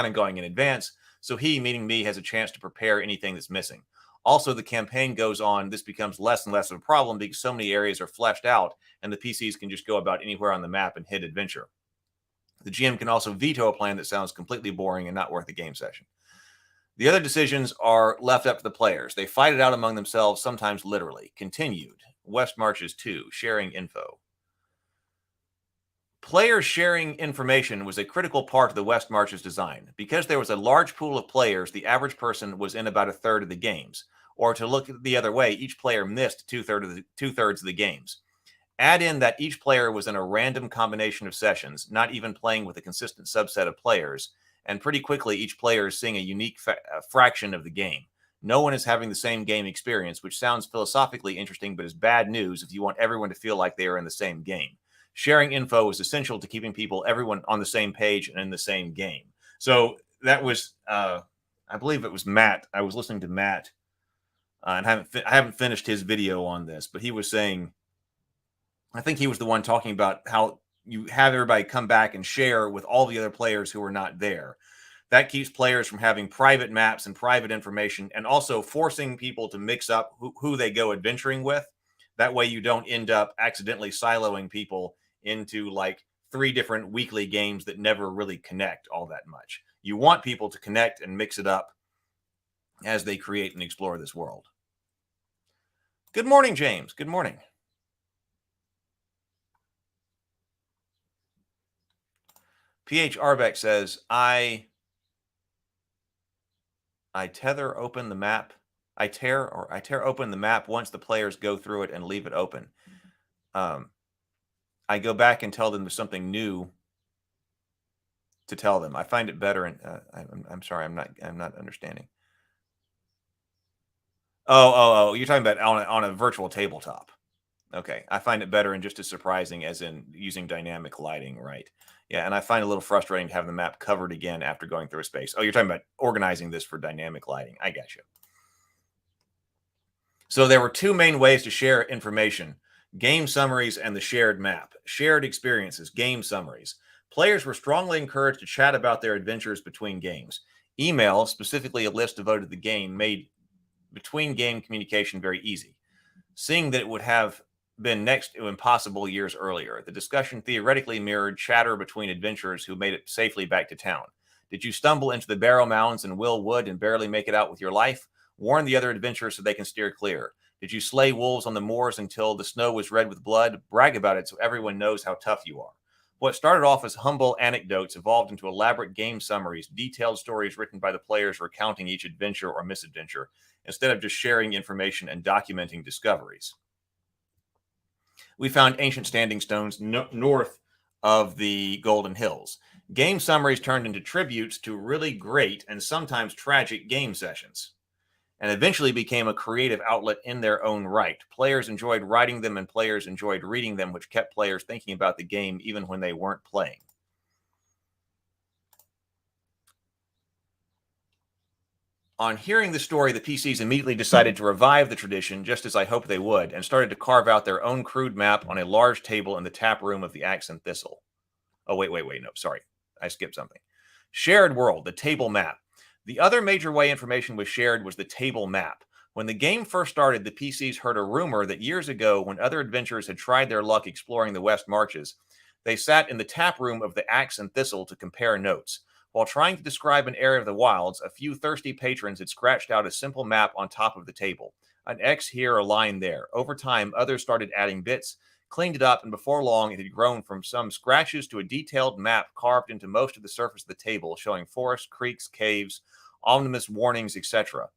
on going in advance, so he, meaning me, has a chance to prepare anything that's missing. Also, the campaign goes on. This becomes less and less of a problem because so many areas are fleshed out and the PCs can just go about anywhere on the map and hit adventure. The GM can also veto a plan that sounds completely boring and not worth a game session. The other decisions are left up to the players. They fight it out among themselves, sometimes literally. Continued. West Marches 2, sharing info. Players sharing information was a critical part of the West Marches design. Because there was a large pool of players, the average person was in about a third of the games. Or to look the other way, each player missed two-thirds of the games. Add in that each player was in a random combination of sessions, not even playing with a consistent subset of players, and pretty quickly each player is seeing a unique fraction of the game. No one is having the same game experience, which sounds philosophically interesting, but is bad news if you want everyone to feel like they are in the same game. Sharing info is essential to keeping everyone on the same page and in the same game. So that was, I believe it was Matt. I was listening to Matt, and I haven't finished his video on this, but he was saying, I think he was the one talking about how you have everybody come back and share with all the other players who are not there. That keeps players from having private maps and private information, and also forcing people to mix up who they go adventuring with. That way you don't end up accidentally siloing people into 3 different weekly games that never really connect all that much. You want people to connect and mix it up as they create and explore this world. Good morning, James. Good morning. PH Arbeck says, I tear open the map once the players go through it and leave it open. I go back and tell them there's something new to tell them. I find it better. And I'm sorry, I'm not understanding. Oh, you're talking about on a virtual tabletop. Okay, I find it better and just as surprising as in using dynamic lighting, right? Yeah, and I find it a little frustrating to have the map covered again after going through a space. Oh, you're talking about organizing this for dynamic lighting. I got you. So there were 2 main ways to share information: game summaries and the shared map. Shared experiences, game summaries. Players were strongly encouraged to chat about their adventures between games. Email, specifically a list devoted to the game, made between game communication very easy. Seeing that it would have been next to impossible years earlier, the discussion theoretically mirrored chatter between adventurers who made it safely back to town. Did you stumble into the Barrow Mountains in Will Wood and barely make it out with your life? Warn the other adventurers so they can steer clear. Did you slay wolves on the moors until the snow was red with blood? Brag about it so everyone knows how tough you are. What started off as humble anecdotes evolved into elaborate game summaries, detailed stories written by the players recounting each adventure or misadventure, instead of just sharing information and documenting discoveries. We found ancient standing stones north of the Golden Hills. Game summaries turned into tributes to really great and sometimes tragic game sessions, and eventually became a creative outlet in their own right. Players enjoyed writing them and players enjoyed reading them, which kept players thinking about the game even when they weren't playing. On hearing the story, the PCs immediately decided to revive the tradition, just as I hoped they would, and started to carve out their own crude map on a large table in the tap room of the Axe and Thistle. Oh, wait, no, sorry. I skipped something. Shared world, the table map. The other major way information was shared was the table map. When the game first started, the PCs heard a rumor that years ago, when other adventurers had tried their luck exploring the West Marches, they sat in the tap room of the Axe and Thistle to compare notes. While trying to describe an area of the wilds, a few thirsty patrons had scratched out a simple map on top of the table. An X here, a line there. Over time, others started adding bits, cleaned it up, and before long, it had grown from some scratches to a detailed map carved into most of the surface of the table, showing forests, creeks, caves, ominous warnings, etc.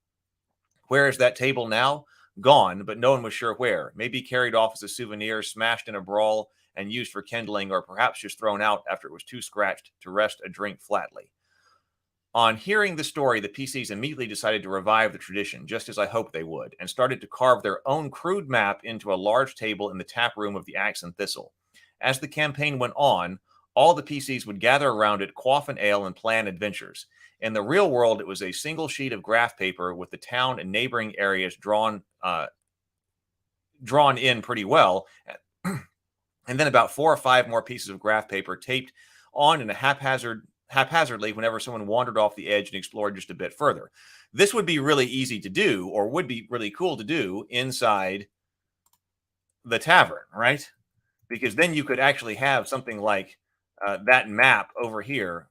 Where is that table now? Gone, but no one was sure where. Maybe carried off as a souvenir, smashed in a brawl, and used for kindling, or perhaps just thrown out after it was too scratched to rest a drink flatly. On hearing the story, the PCs immediately decided to revive the tradition, just as I hoped they would, and started to carve their own crude map into a large table in the tap room of the Axe and Thistle. As the campaign went on, all the PCs would gather around it, quaff an ale, and plan adventures. In the real world, it was a single sheet of graph paper with the town and neighboring areas drawn in pretty well, and then about 4 or 5 more pieces of graph paper taped on in a haphazardly whenever someone wandered off the edge and explored just a bit further. This would be really easy to do, or would be really cool to do, inside the tavern, right? Because then you could actually have something like that map over here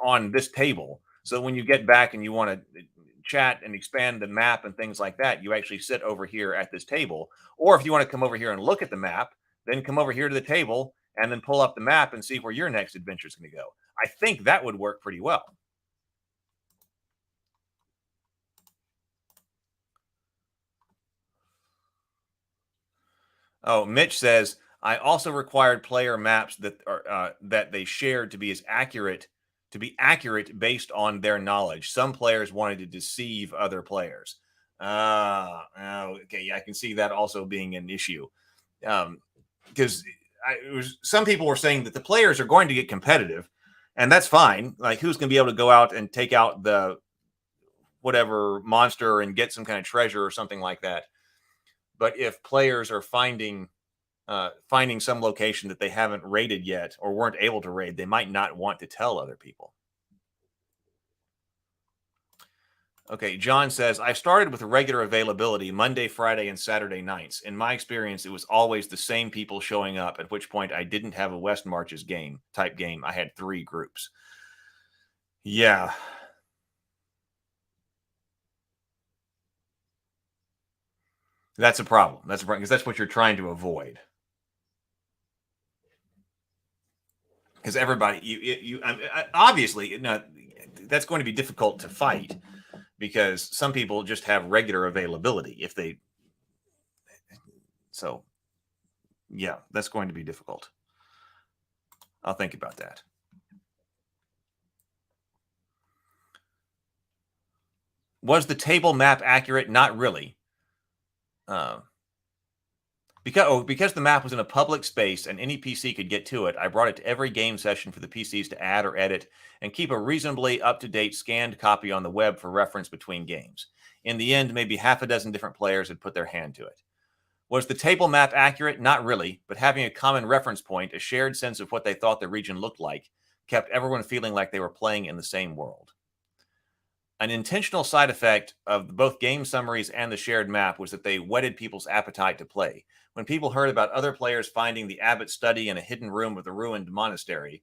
on this table. So when you get back and you want to chat and expand the map and things like that, you actually sit over here at this table. Or if you want to come over here and look at the map, then come over here to the table and then pull up the map and see where your next adventure is going to go. I think that would work pretty well. Oh, Mitch says, I also required player maps that are that they shared to be accurate based on their knowledge. Some players wanted to deceive other players. Okay, yeah, I can see that also being an issue. Because some people were saying that the players are going to get competitive, and that's fine. Like, who's going to be able to go out and take out the whatever monster and get some kind of treasure or something like that? But if players are finding some location that they haven't raided yet or weren't able to raid, they might not want to tell other people. Okay, John says, I started with regular availability Monday, Friday, and Saturday nights. In my experience, it was always the same people showing up, at which point I didn't have a West Marches type game. I had 3 groups. Yeah. That's a problem. That's a problem because that's what you're trying to avoid. Because everybody, obviously, that's going to be difficult to fight. Because some people just have regular availability so yeah, that's going to be difficult. I'll think about that. Was the table map accurate? Not really. Because the map was in a public space and any PC could get to it, I brought it to every game session for the PCs to add or edit and keep a reasonably up-to-date scanned copy on the web for reference between games. In the end, maybe half a dozen different players had put their hand to it. Was the table map accurate? Not really, but having a common reference point, a shared sense of what they thought the region looked like, kept everyone feeling like they were playing in the same world. An intentional side effect of both game summaries and the shared map was that they whetted people's appetite to play. When people heard about other players finding the abbot's study in a hidden room of the ruined monastery,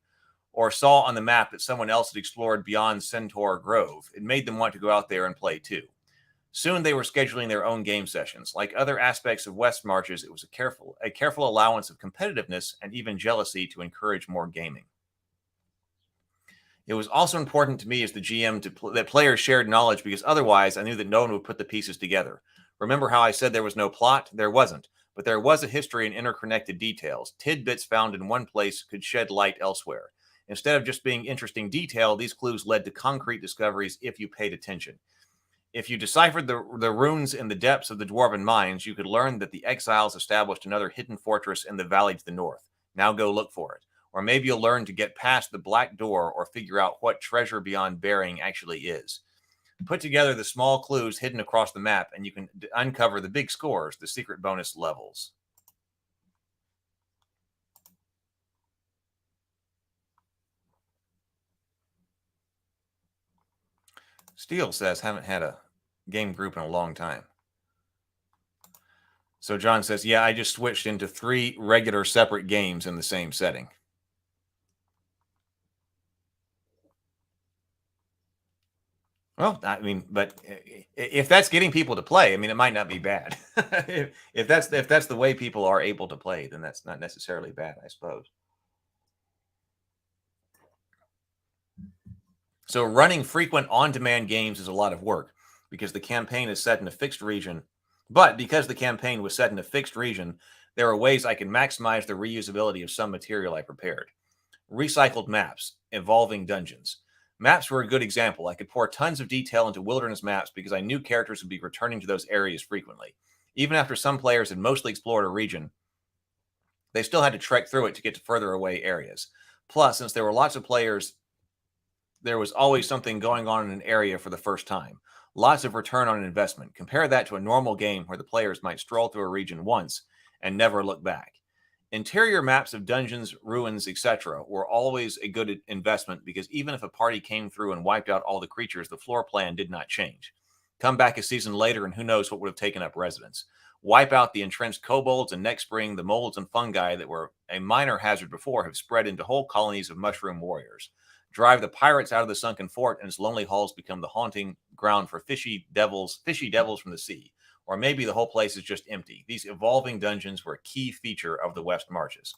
or saw on the map that someone else had explored beyond Centaur Grove, it made them want to go out there and play too. Soon they were scheduling their own game sessions. Like other aspects of West Marches, it was a careful allowance of competitiveness and even jealousy to encourage more gaming. It was also important to me as the GM that players shared knowledge, because otherwise I knew that no one would put the pieces together. Remember how I said there was no plot? There wasn't. But there was a history and interconnected details. Tidbits found in one place could shed light elsewhere. Instead of just being interesting detail, these clues led to concrete discoveries if you paid attention. If you deciphered the runes in the depths of the dwarven mines, you could learn that the exiles established another hidden fortress in the valley to the north. Now go look for it. Or maybe you'll learn to get past the black door or figure out what treasure beyond bearing actually is. Put together the small clues hidden across the map, and you can uncover the big scores, the secret bonus levels. Steele says, haven't had a game group in a long time. So John says, yeah, I just switched into 3 regular separate games in the same setting. Well, I mean, but if that's getting people to play, I mean, it might not be bad. if that's the way people are able to play, then that's not necessarily bad, I suppose. So running frequent on-demand games is a lot of work because the campaign is set in a fixed region. But because the campaign was set in a fixed region, there are ways I can maximize the reusability of some material I prepared. Recycled maps, evolving dungeons. Maps were a good example. I could pour tons of detail into wilderness maps because I knew characters would be returning to those areas frequently. Even after some players had mostly explored a region, they still had to trek through it to get to further away areas. Plus, since there were lots of players, there was always something going on in an area for the first time. Lots of return on investment. Compare that to a normal game where the players might stroll through a region once and never look back. Interior maps of dungeons, ruins, etc. were always a good investment because even if a party came through and wiped out all the creatures, the floor plan did not change. Come back a season later and who knows what would have taken up residence. Wipe out the entrenched kobolds, and next spring the molds and fungi that were a minor hazard before have spread into whole colonies of mushroom warriors. Drive the pirates out of the sunken fort, and its lonely halls become the haunting ground for fishy devils from the sea. Or maybe the whole place is just empty. These evolving dungeons were a key feature of the West Marches.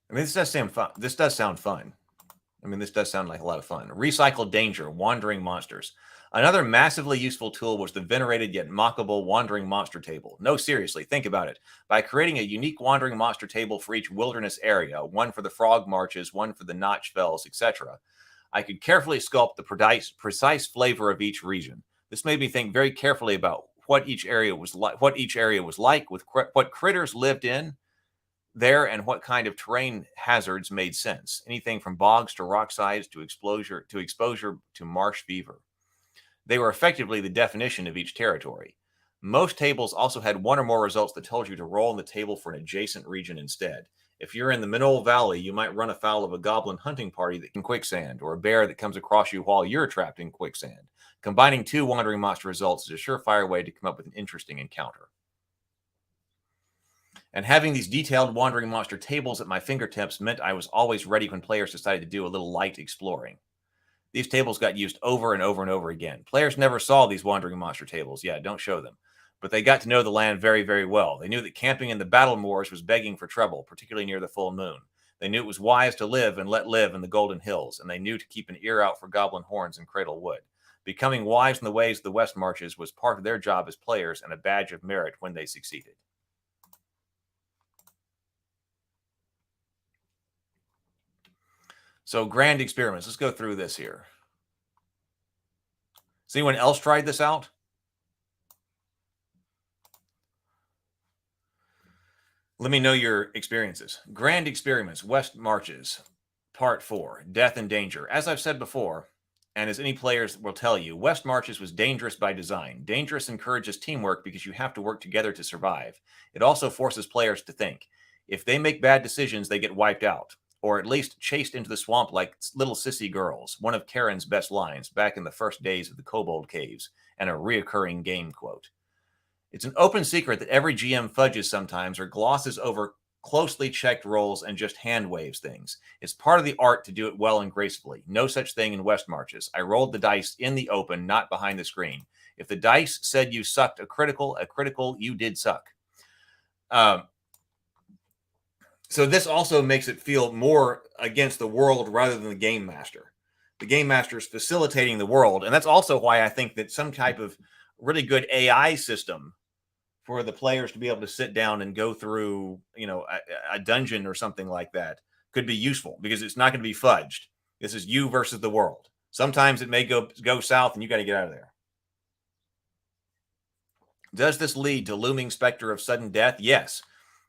I mean, this does sound fun. This does sound fun. I mean, this does sound like a lot of fun. Recycled danger, wandering monsters. Another massively useful tool was the venerated yet mockable wandering monster table. No, seriously, think about it. By creating a unique wandering monster table for each wilderness area, one for the frog marches, one for the notch fells, etc., I could carefully sculpt the precise flavor of each region. This made me think very carefully about what each area was like, with what critters lived in there, and what kind of terrain hazards made sense. Anything from bogs to rock sides to exposure to marsh fever. They were effectively the definition of each territory. Most tables also had one or more results that told you to roll on the table for an adjacent region instead. If you're in the Mineral Valley, you might run afoul of a goblin hunting party that can quicksand, or a bear that comes across you while you're trapped in quicksand. Combining 2 wandering monster results is a surefire way to come up with an interesting encounter. And having these detailed wandering monster tables at my fingertips meant I was always ready when players decided to do a little light exploring. These tables got used over and over and over again. Players never saw these wandering monster tables. Yeah, don't show them. But they got to know the land very, very well. They knew that camping in the battle moors was begging for trouble, particularly near the full moon. They knew it was wise to live and let live in the Golden Hills, and they knew to keep an ear out for goblin horns and cradle wood. Becoming wise in the ways of the West Marches was part of their job as players and a badge of merit when they succeeded. So, grand experiments. Let's go through this here. Has anyone else tried this out? Let me know your experiences. Grand experiments, West Marches, Part 4, Death and Danger. As I've said before, and as any players will tell you, West Marches was dangerous by design. Dangerous encourages teamwork because you have to work together to survive. It also forces players to think. If they make bad decisions, they get wiped out, or at least chased into the swamp like little sissy girls, one of Karen's best lines back in the first days of the Kobold Caves, and a reoccurring game quote. It's an open secret that every GM fudges sometimes or glosses over closely checked rolls and just hand waves things. It's part of the art to do it well and gracefully. No such thing in West Marches. I rolled the dice in the open, not behind the screen. If the dice said you sucked a critical, you did suck. So this also makes it feel more against the world rather than the game master. The game master is facilitating the world. And that's also why I think that some type of really good AI system for the players to be able to sit down and go through, a dungeon or something like that could be useful, because it's not going to be fudged. This is you versus the world. Sometimes it may go south and you got to get out of there. Does this lead to looming specter of sudden death? Yes.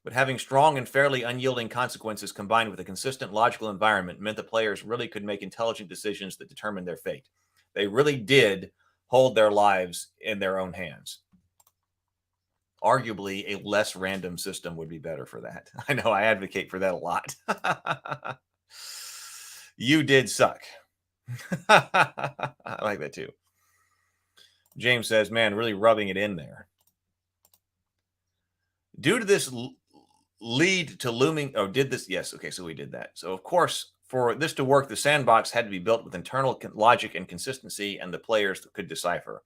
but having strong and fairly unyielding consequences combined with a consistent logical environment meant the players really could make intelligent decisions that determined their fate. They really did hold their lives in their own hands. Arguably, a less random system would be better for that. I know I advocate for that a lot. You did suck. I like that too. James says, man, really rubbing it in there. Due to this lead to looming, oh, did this? Yes. Okay. So we did that. So of course, for this to work, the sandbox had to be built with internal logic and consistency, and the players could decipher.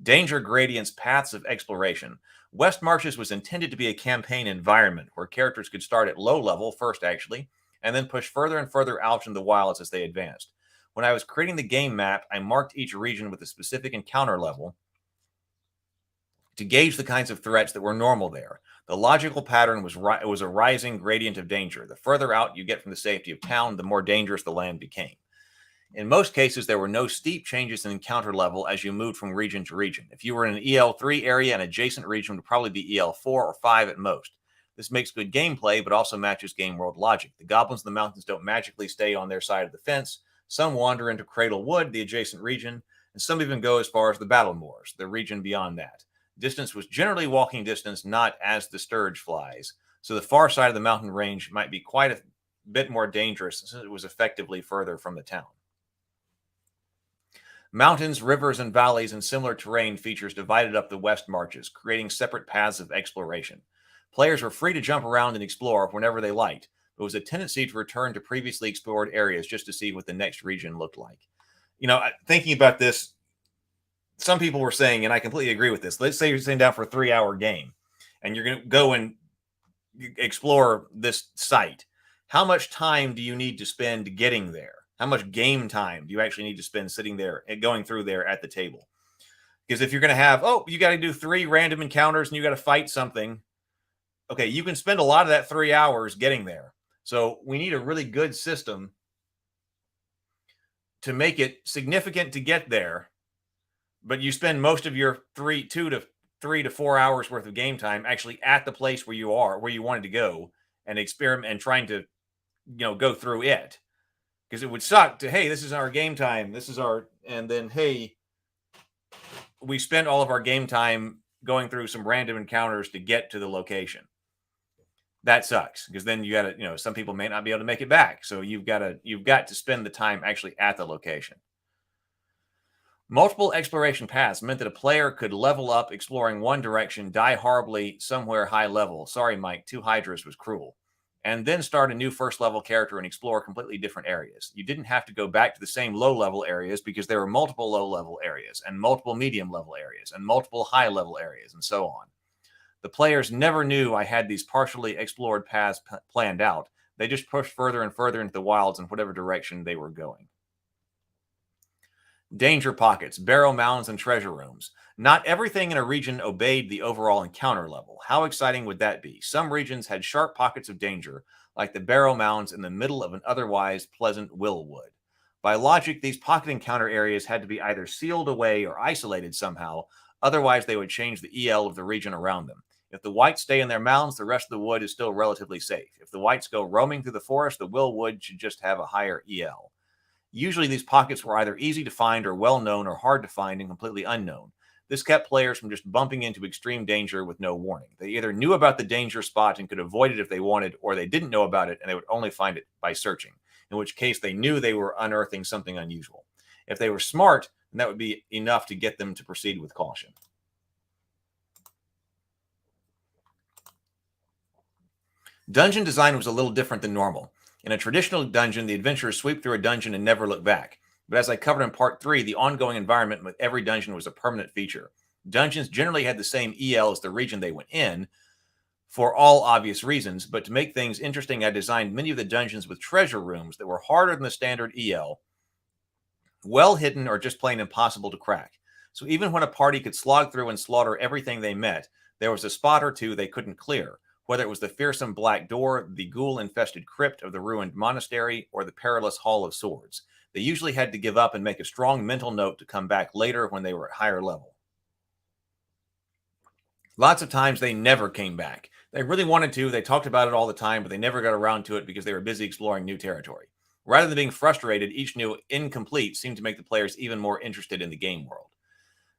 Danger gradients, paths of exploration. West Marches was intended to be a campaign environment where characters could start at low level first, actually, and then push further and further out into the wilds as they advanced. When I was creating the game map, I marked each region with a specific encounter level to gauge the kinds of threats that were normal there. The logical pattern was a rising gradient of danger. The further out you get from the safety of town, the more dangerous the land became. In most cases, there were no steep changes in encounter level as you moved from region to region. If you were in an EL3 area, an adjacent region would probably be EL4 or 5 at most. This makes good gameplay, but also matches game world logic. The goblins in the mountains don't magically stay on their side of the fence. Some wander into Cradle Wood, the adjacent region, and some even go as far as the Battle Moors, the region beyond that. Distance was generally walking distance, not as the Sturge flies. So the far side of the mountain range might be quite a bit more dangerous since it was effectively further from the town. Mountains, rivers, and valleys and similar terrain features divided up the West Marches, creating separate paths of exploration. Players were free to jump around and explore whenever they liked. There was a tendency to return to previously explored areas just to see what the next region looked like. You know, thinking about this, some people were saying, and I completely agree with this, let's say you're sitting down for a 3-hour game and you're going to go and explore this site. How much time do you need to spend getting there? How much game time do you actually need to spend sitting there and going through there at the table? Because if you're going to have, you got to do 3 random encounters and you got to fight something. Okay, you can spend a lot of that 3 hours getting there. So we need a really good system to make it significant to get there, but you spend most of your 2 to 3 to 4 hours worth of game time actually at the place where you are, where you wanted to go, and experiment and trying to, go through it. Because it would suck to, hey, this is our game time. This is our, and then, hey, we spent all of our game time going through some random encounters to get to the location. That sucks, because then you got to, some people may not be able to make it back. So you've got to spend the time actually at the location. Multiple exploration paths meant that a player could level up exploring one direction, die horribly somewhere high level. Sorry, Mike, 2 Hydras was cruel. And then start a new first level character and explore completely different areas. You didn't have to go back to the same low level areas because there were multiple low level areas and multiple medium level areas and multiple high level areas and so on. The players never knew I had these partially explored paths planned out. They just pushed further and further into the wilds in whatever direction they were going. Danger pockets, barrow mounds, and treasure rooms. Not everything in a region obeyed the overall encounter level. How exciting would that be? Some regions had sharp pockets of danger, like the barrow mounds in the middle of an otherwise pleasant willwood. By logic, these pocket encounter areas had to be either sealed away or isolated somehow, otherwise they would change the EL of the region around them. If the whites stay in their mounds, the rest of the wood is still relatively safe. If the whites go roaming through the forest, the willwood should just have a higher EL. Usually these pockets were either easy to find or well-known or hard to find and completely unknown. This kept players from just bumping into extreme danger with no warning. They either knew about the danger spot and could avoid it if they wanted, or they didn't know about it and they would only find it by searching, in which case they knew they were unearthing something unusual. If they were smart, then that would be enough to get them to proceed with caution. Dungeon design was a little different than normal. In a traditional dungeon, the adventurers sweep through a dungeon and never look back. But as I covered in part 3, the ongoing environment with every dungeon was a permanent feature. Dungeons generally had the same EL as the region they went in, for all obvious reasons, but to make things interesting, I designed many of the dungeons with treasure rooms that were harder than the standard EL, well hidden or just plain impossible to crack. So even when a party could slog through and slaughter everything they met, there was a spot or two they couldn't clear. Whether it was the fearsome black door, the ghoul-infested crypt of the ruined monastery, or the perilous Hall of Swords. They usually had to give up and make a strong mental note to come back later when they were at higher level. Lots of times they never came back. They really wanted to. They talked about it all the time, but they never got around to it because they were busy exploring new territory. Rather than being frustrated, each new incomplete seemed to make the players even more interested in the game world.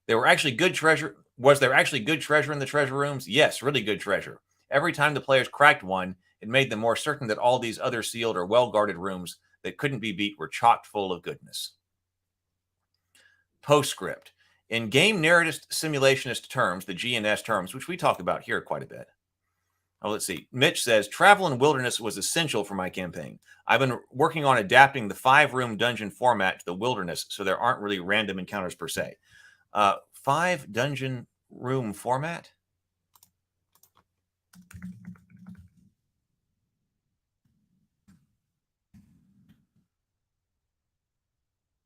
There were actually good treasure. Was there actually good treasure in the treasure rooms? Yes, really good treasure. Every time the players cracked one, it made them more certain that all these other sealed or well-guarded rooms that couldn't be beat were chock full of goodness. Postscript. In game narrative simulationist terms, the GNS terms, which we talk about here quite a bit. Oh, let's see. Mitch says, travel in wilderness was essential for my campaign. I've been working on adapting the 5-room dungeon format to the wilderness, so there aren't really random encounters per se. 5 dungeon room format?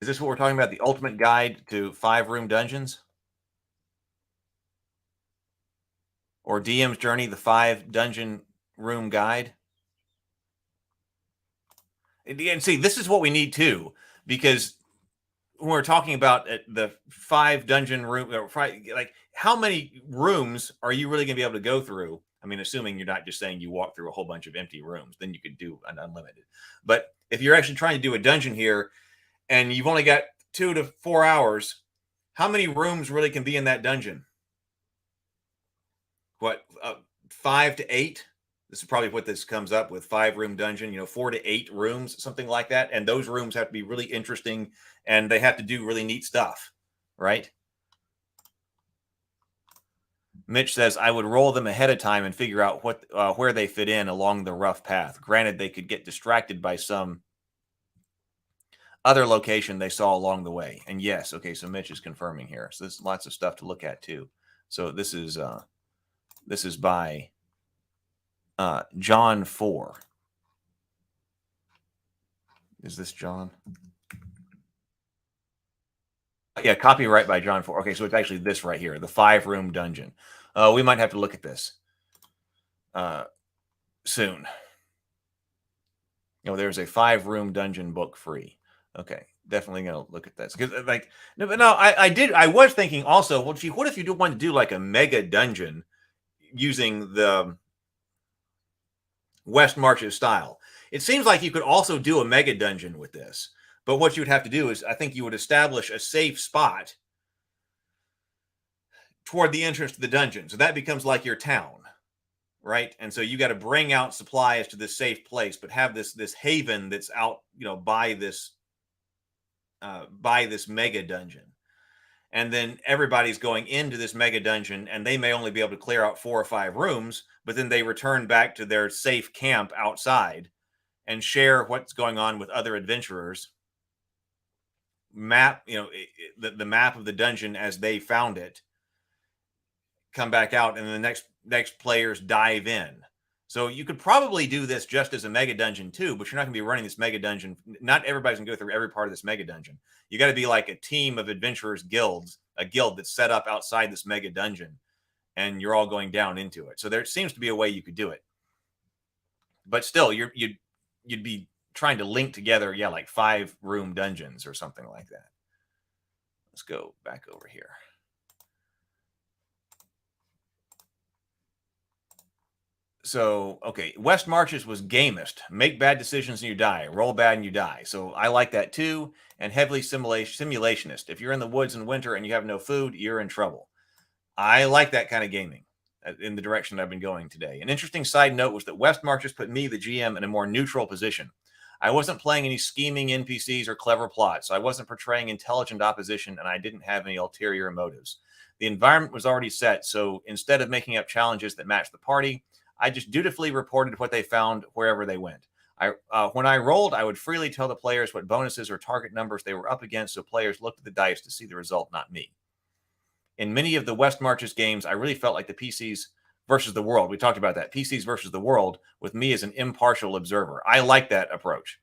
Is this what we're talking about? The ultimate guide to 5-room dungeons? Or DM's Journey, the 5 dungeon room guide? And see, this is what we need too, because when we're talking about the 5 dungeon room, like how many rooms are you really going to be able to go through? I mean, assuming you're not just saying you walk through a whole bunch of empty rooms, then you could do an unlimited. But if you're actually trying to do a dungeon here and you've only got 2 to 4 hours, how many rooms really can be in that dungeon? What, 5 to 8? This is probably what this comes up with, 5-room dungeon, 4 to 8 rooms, something like that. And those rooms have to be really interesting and they have to do really neat stuff, right? Mitch says, I would roll them ahead of time and figure out where they fit in along the rough path. Granted, they could get distracted by some other location they saw along the way. And yes, okay, so Mitch is confirming here. So there's lots of stuff to look at too. So this is by John 4. Is this John? Yeah, copyright by John 4. Okay, so it's actually this right here, the 5-room dungeon. We might have to look at this soon. There's a 5-room dungeon book free. Okay, definitely gonna look at this because, I was thinking also. Well, gee, what if you do want to do like a mega dungeon using the West Marches style? It seems like you could also do a mega dungeon with this. But what you would have to do is, I think you would establish a safe spot toward the entrance to the dungeon. So that becomes like your town, right? And so you got to bring out supplies to this safe place, but have this haven that's out, by this mega dungeon. And then everybody's going into this mega dungeon, and they may only be able to clear out 4 or 5 rooms, but then they return back to their safe camp outside and share what's going on with other adventurers. Map, the map of the dungeon as they found it, come back out, and then the next players dive in. So you could probably do this just as a mega dungeon too, but you're not going to be running this mega dungeon. Not everybody's going to go through every part of this mega dungeon. You got to be like a team of adventurers guilds, a guild that's set up outside this mega dungeon, and you're all going down into it. So there seems to be a way you could do it, but still, you'd be trying to link together, like 5-room dungeons or something like that. Let's go back over here. So, okay, West Marches was gamist. Make bad decisions and you die. Roll bad and you die. So I like that too. And heavily simulationist. If you're in the woods in winter and you have no food, you're in trouble. I like that kind of gaming in the direction I've been going today. An interesting side note was that West Marches put me, the GM, in a more neutral position. I wasn't playing any scheming NPCs or clever plots. I wasn't portraying intelligent opposition, and I didn't have any ulterior motives. The environment was already set, so instead of making up challenges that matched the party, I just dutifully reported what they found wherever they went. When I rolled, I would freely tell the players what bonuses or target numbers they were up against, so players looked at the dice to see the result, not me. In many of the West Marches games, I really felt like the PCs versus the world. We talked about that. PCs versus the world, with me as an impartial observer. I like that approach.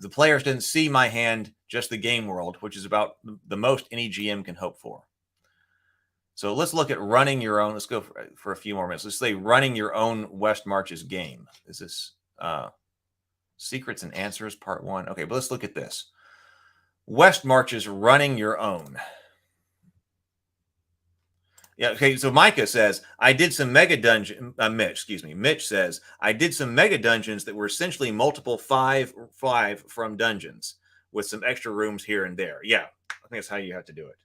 The players didn't see my hand, just the game world, which is about the most any GM can hope for. So let's look at running your own. Let's go for a few more minutes. Let's say running your own West Marches game. Is this Secrets and Answers Part 1? Okay, but let's look at this. West Marches running your own. Yeah. Okay. So Micah says, I did some mega dungeon. Mitch says, I did some mega dungeons that were essentially multiple five from dungeons with some extra rooms here and there. Yeah. I think that's how you have to do it.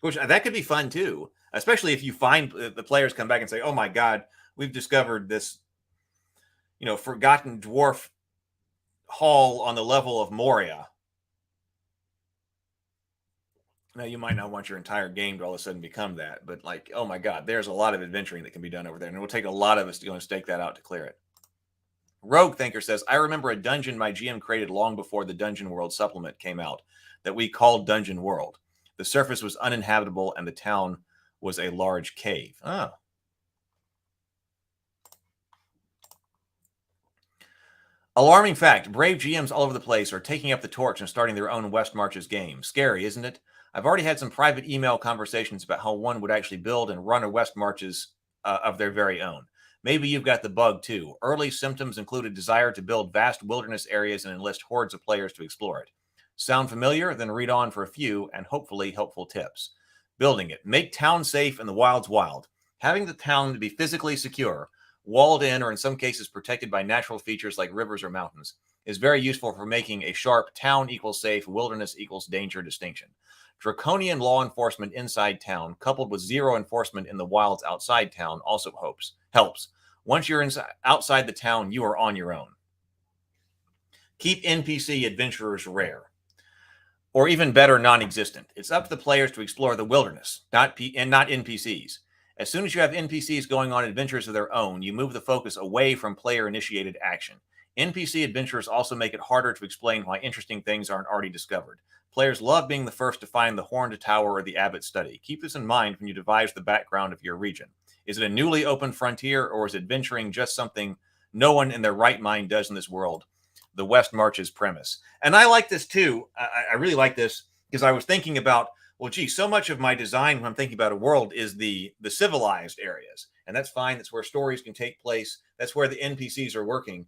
Which that could be fun too, especially if you find the players come back and say, oh my God, we've discovered this, forgotten dwarf hall on the level of Moria. Now, you might not want your entire game to all of a sudden become that, but like, oh my God, there's a lot of adventuring that can be done over there. And it will take a lot of us to go and stake that out to clear it. Rogue Thinker says, I remember a dungeon my GM created long before the Dungeon World supplement came out that we called Dungeon World. The surface was uninhabitable and the town was a large cave. Oh. Alarming fact, brave GMs all over the place are taking up the torch and starting their own West Marches game. Scary, isn't it? I've already had some private email conversations about how one would actually build and run a West Marches of their very own. Maybe you've got the bug too. Early symptoms include a desire to build vast wilderness areas and enlist hordes of players to explore it. Sound familiar? Then read on for a few and hopefully helpful tips. Building it. Make town safe and the wild's wild. Having the town to be physically secure, walled in or in some cases protected by natural features like rivers or mountains, is very useful for making a sharp town equals safe, wilderness equals danger distinction. Draconian law enforcement inside town, coupled with zero enforcement in the wilds outside town, also helps. Once you're outside the town, you are on your own. Keep NPC adventurers rare, or even better, non-existent. It's up to the players to explore the wilderness, not NPCs. As soon as you have NPCs going on adventures of their own, you move the focus away from player-initiated action. NPC adventures also make it harder to explain why interesting things aren't already discovered. Players love being the first to find the Horned Tower or the Abbot's Study. Keep this in mind when you devise the background of your region. Is it a newly opened frontier, or is adventuring just something no one in their right mind does in this world? The West Marches premise. And I like this too. I really like this because I was thinking about, well, gee, so much of my design when I'm thinking about a world is the civilized areas. And that's fine. That's where stories can take place. That's where the NPCs are working.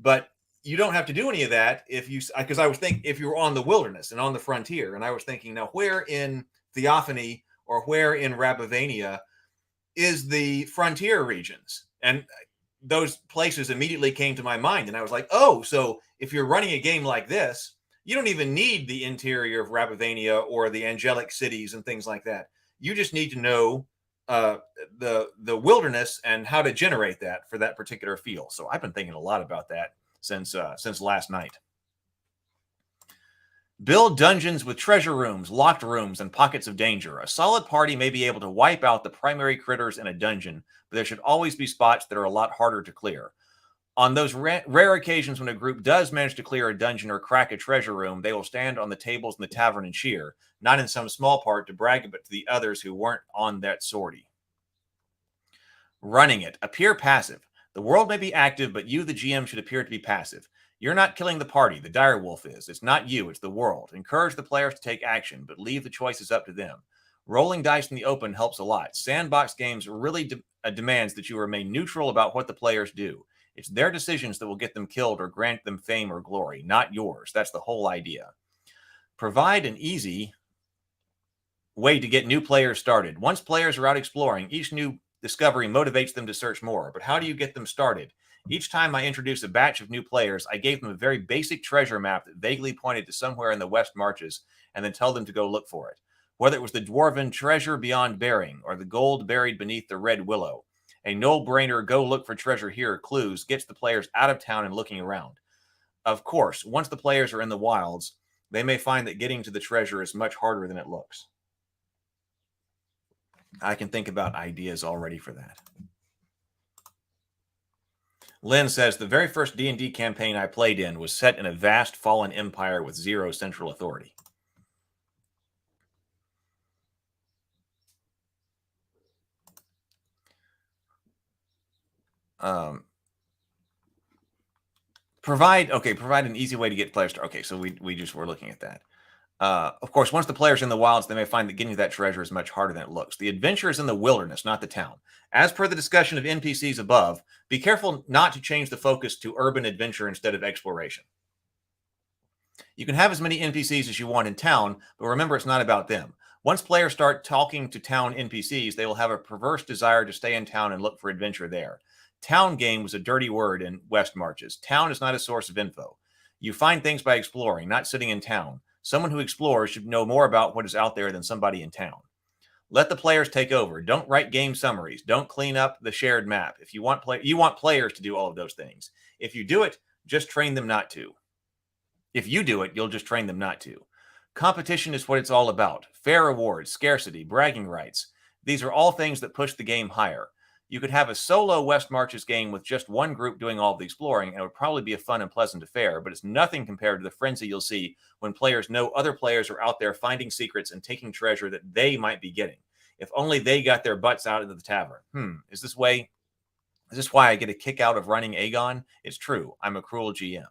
But you don't have to do any of that because I was thinking if you were on the wilderness and on the frontier. And I was thinking, now where in Theophany or where in Rabavania is the frontier regions? And those places immediately came to my mind. And I was like, oh, so if you're running a game like this, you don't even need the interior of Rabavania or the angelic cities and things like that. You just need to know the wilderness and how to generate that for that particular feel. So I've been thinking a lot about that since last night. Build dungeons with treasure rooms, locked rooms, and pockets of danger. A solid party may be able to wipe out the primary critters in a dungeon, but there should always be spots that are a lot harder to clear. On those rare occasions when a group does manage to clear a dungeon or crack a treasure room, they will stand on the tables in the tavern and cheer, not in some small part to brag, but to the others who weren't on that sortie. Running it. Appear passive. The world may be active, but you, the GM, should appear to be passive. You're not killing the party. The direwolf is. It's not you. It's the world. Encourage the players to take action, but leave the choices up to them. Rolling dice in the open helps a lot. Sandbox games really demands that you remain neutral about what the players do. It's their decisions that will get them killed or grant them fame or glory, not yours. That's the whole idea. Provide an easy way to get new players started. Once players are out exploring, each new discovery motivates them to search more. But how do you get them started? Each time I introduced a batch of new players, I gave them a very basic treasure map that vaguely pointed to somewhere in the West Marches and then tell them to go look for it. Whether it was the dwarven treasure beyond bearing or the gold buried beneath the red willow, a no-brainer go look for treasure here clues gets the players out of town and looking around. Of course, once the players are in the wilds, they may find that getting to the treasure is much harder than it looks. I can think about ideas already for that. Lynn says, the very first D&D campaign I played in was set in a vast fallen empire with zero central authority. Provide an easy way to get players to. Okay, so we just were looking at that. Of course, once the players are in the wilds, they may find that getting to that treasure is much harder than it looks. The adventure is in the wilderness, not the town. As per the discussion of NPCs above, be careful not to change the focus to urban adventure instead of exploration. You can have as many NPCs as you want in town, but remember it's not about them. Once players start talking to town NPCs, they will have a perverse desire to stay in town and look for adventure there. Town game was a dirty word in West Marches. Town is not a source of info. You find things by exploring, not sitting in town. Someone who explores should know more about what is out there than somebody in town. Let the players take over. Don't write game summaries. Don't clean up the shared map. If you want players to do all of those things. If you do it, just train them not to. If you do it, you'll just train them not to. Competition is what it's all about. Fair rewards, scarcity, bragging rights. These are all things that push the game higher. You could have a solo West Marches game with just one group doing all the exploring, and it would probably be a fun and pleasant affair, but it's nothing compared to the frenzy you'll see when players know other players are out there finding secrets and taking treasure that they might be getting. If only they got their butts out into the tavern. Is this why I get a kick out of running Aegon? It's true. I'm a cruel GM.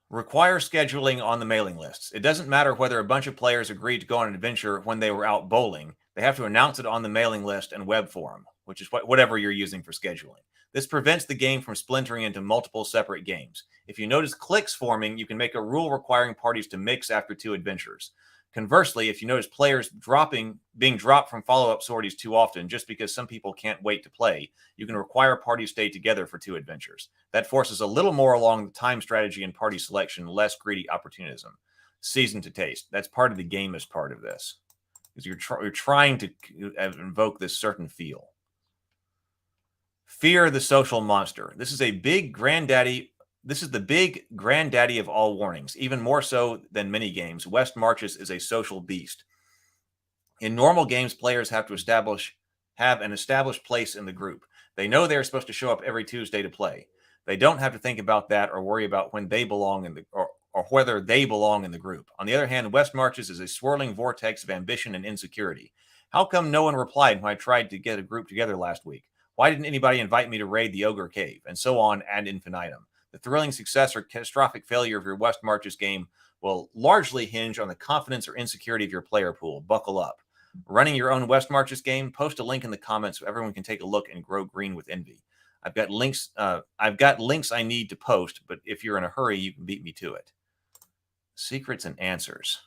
Require scheduling on the mailing lists. It doesn't matter whether a bunch of players agreed to go on an adventure when they were out bowling. They have to announce it on the mailing list and web forum, which is whatever you're using for scheduling. This prevents the game from splintering into multiple separate games. If you notice cliques forming, you can make a rule requiring parties to mix after 2 adventures. Conversely, if you notice players being dropped from follow-up sorties too often just because some people can't wait to play, you can require parties stay together for 2 adventures. That forces a little more along the time strategy and party selection, less greedy opportunism. Season to taste. That's part of the gamist part of this. Because you're trying to invoke this certain feel. Fear the social monster. This is the big granddaddy of all warnings. Even more so than many games, West Marches is a social beast. In normal games, players have an established place in the group. They know they're supposed to show up every Tuesday to play. They don't have to think about that or worry about when they belong in or whether they belong in the group. On the other hand, West Marches is a swirling vortex of ambition and insecurity. How come no one replied when I tried to get a group together last week? Why didn't anybody invite me to raid the Ogre Cave? And so on ad infinitum. The thrilling success or catastrophic failure of your West Marches game will largely hinge on the confidence or insecurity of your player pool. Buckle up. Running your own West Marches game? Post a link in the comments so everyone can take a look and grow green with envy. I've got links I need to post, but if you're in a hurry, you can beat me to it. Secrets and answers.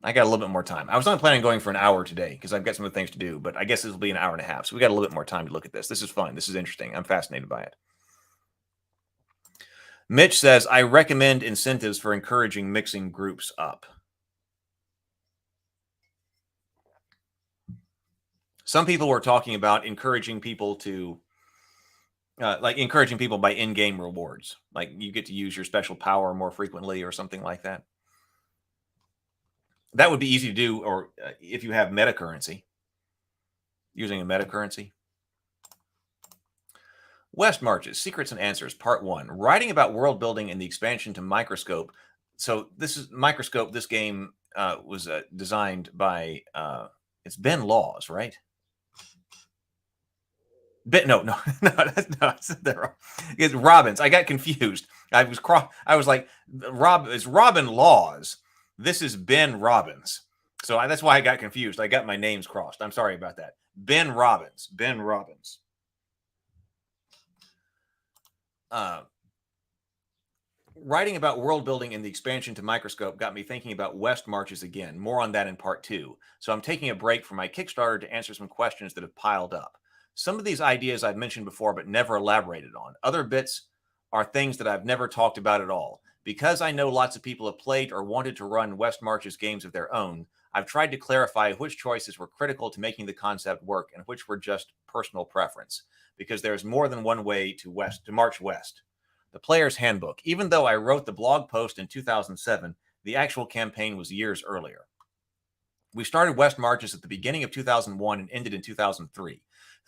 I got a little bit more time. I was only planning on going for an hour today because I've got some other things to do, but I guess this will be an hour and a half. So we got a little bit more time to look at this. This is fun. This is interesting. I'm fascinated by it. Mitch says, I recommend incentives for encouraging mixing groups up. Some people were talking about encouraging people to encouraging people by in-game rewards. Like you get to use your special power more frequently or something like that. That would be easy to do, or if you have meta currency, using a meta currency. West Marches, Secrets and Answers, Part 1. Writing about world building and the expansion to Microscope. So this is Microscope. This game was designed by, it's Ben Laws, right? No, it's Robbins. I got confused. I was like, it's Robin Laws. This is Ben Robbins. So that's why I got confused. I got my names crossed. I'm sorry about that. Ben Robbins. Writing about world building and the expansion to Microscope got me thinking about West Marches again. More on that in Part 2. So I'm taking a break from my Kickstarter to answer some questions that have piled up. Some of these ideas I've mentioned before but never elaborated on. Other bits are things that I've never talked about at all. Because I know lots of people have played or wanted to run West Marches games of their own, I've tried to clarify which choices were critical to making the concept work and which were just personal preference, because there's more than one way to march west. The Player's Handbook. Even though I wrote the blog post in 2007, the actual campaign was years earlier. We started West Marches at the beginning of 2001 and ended in 2003.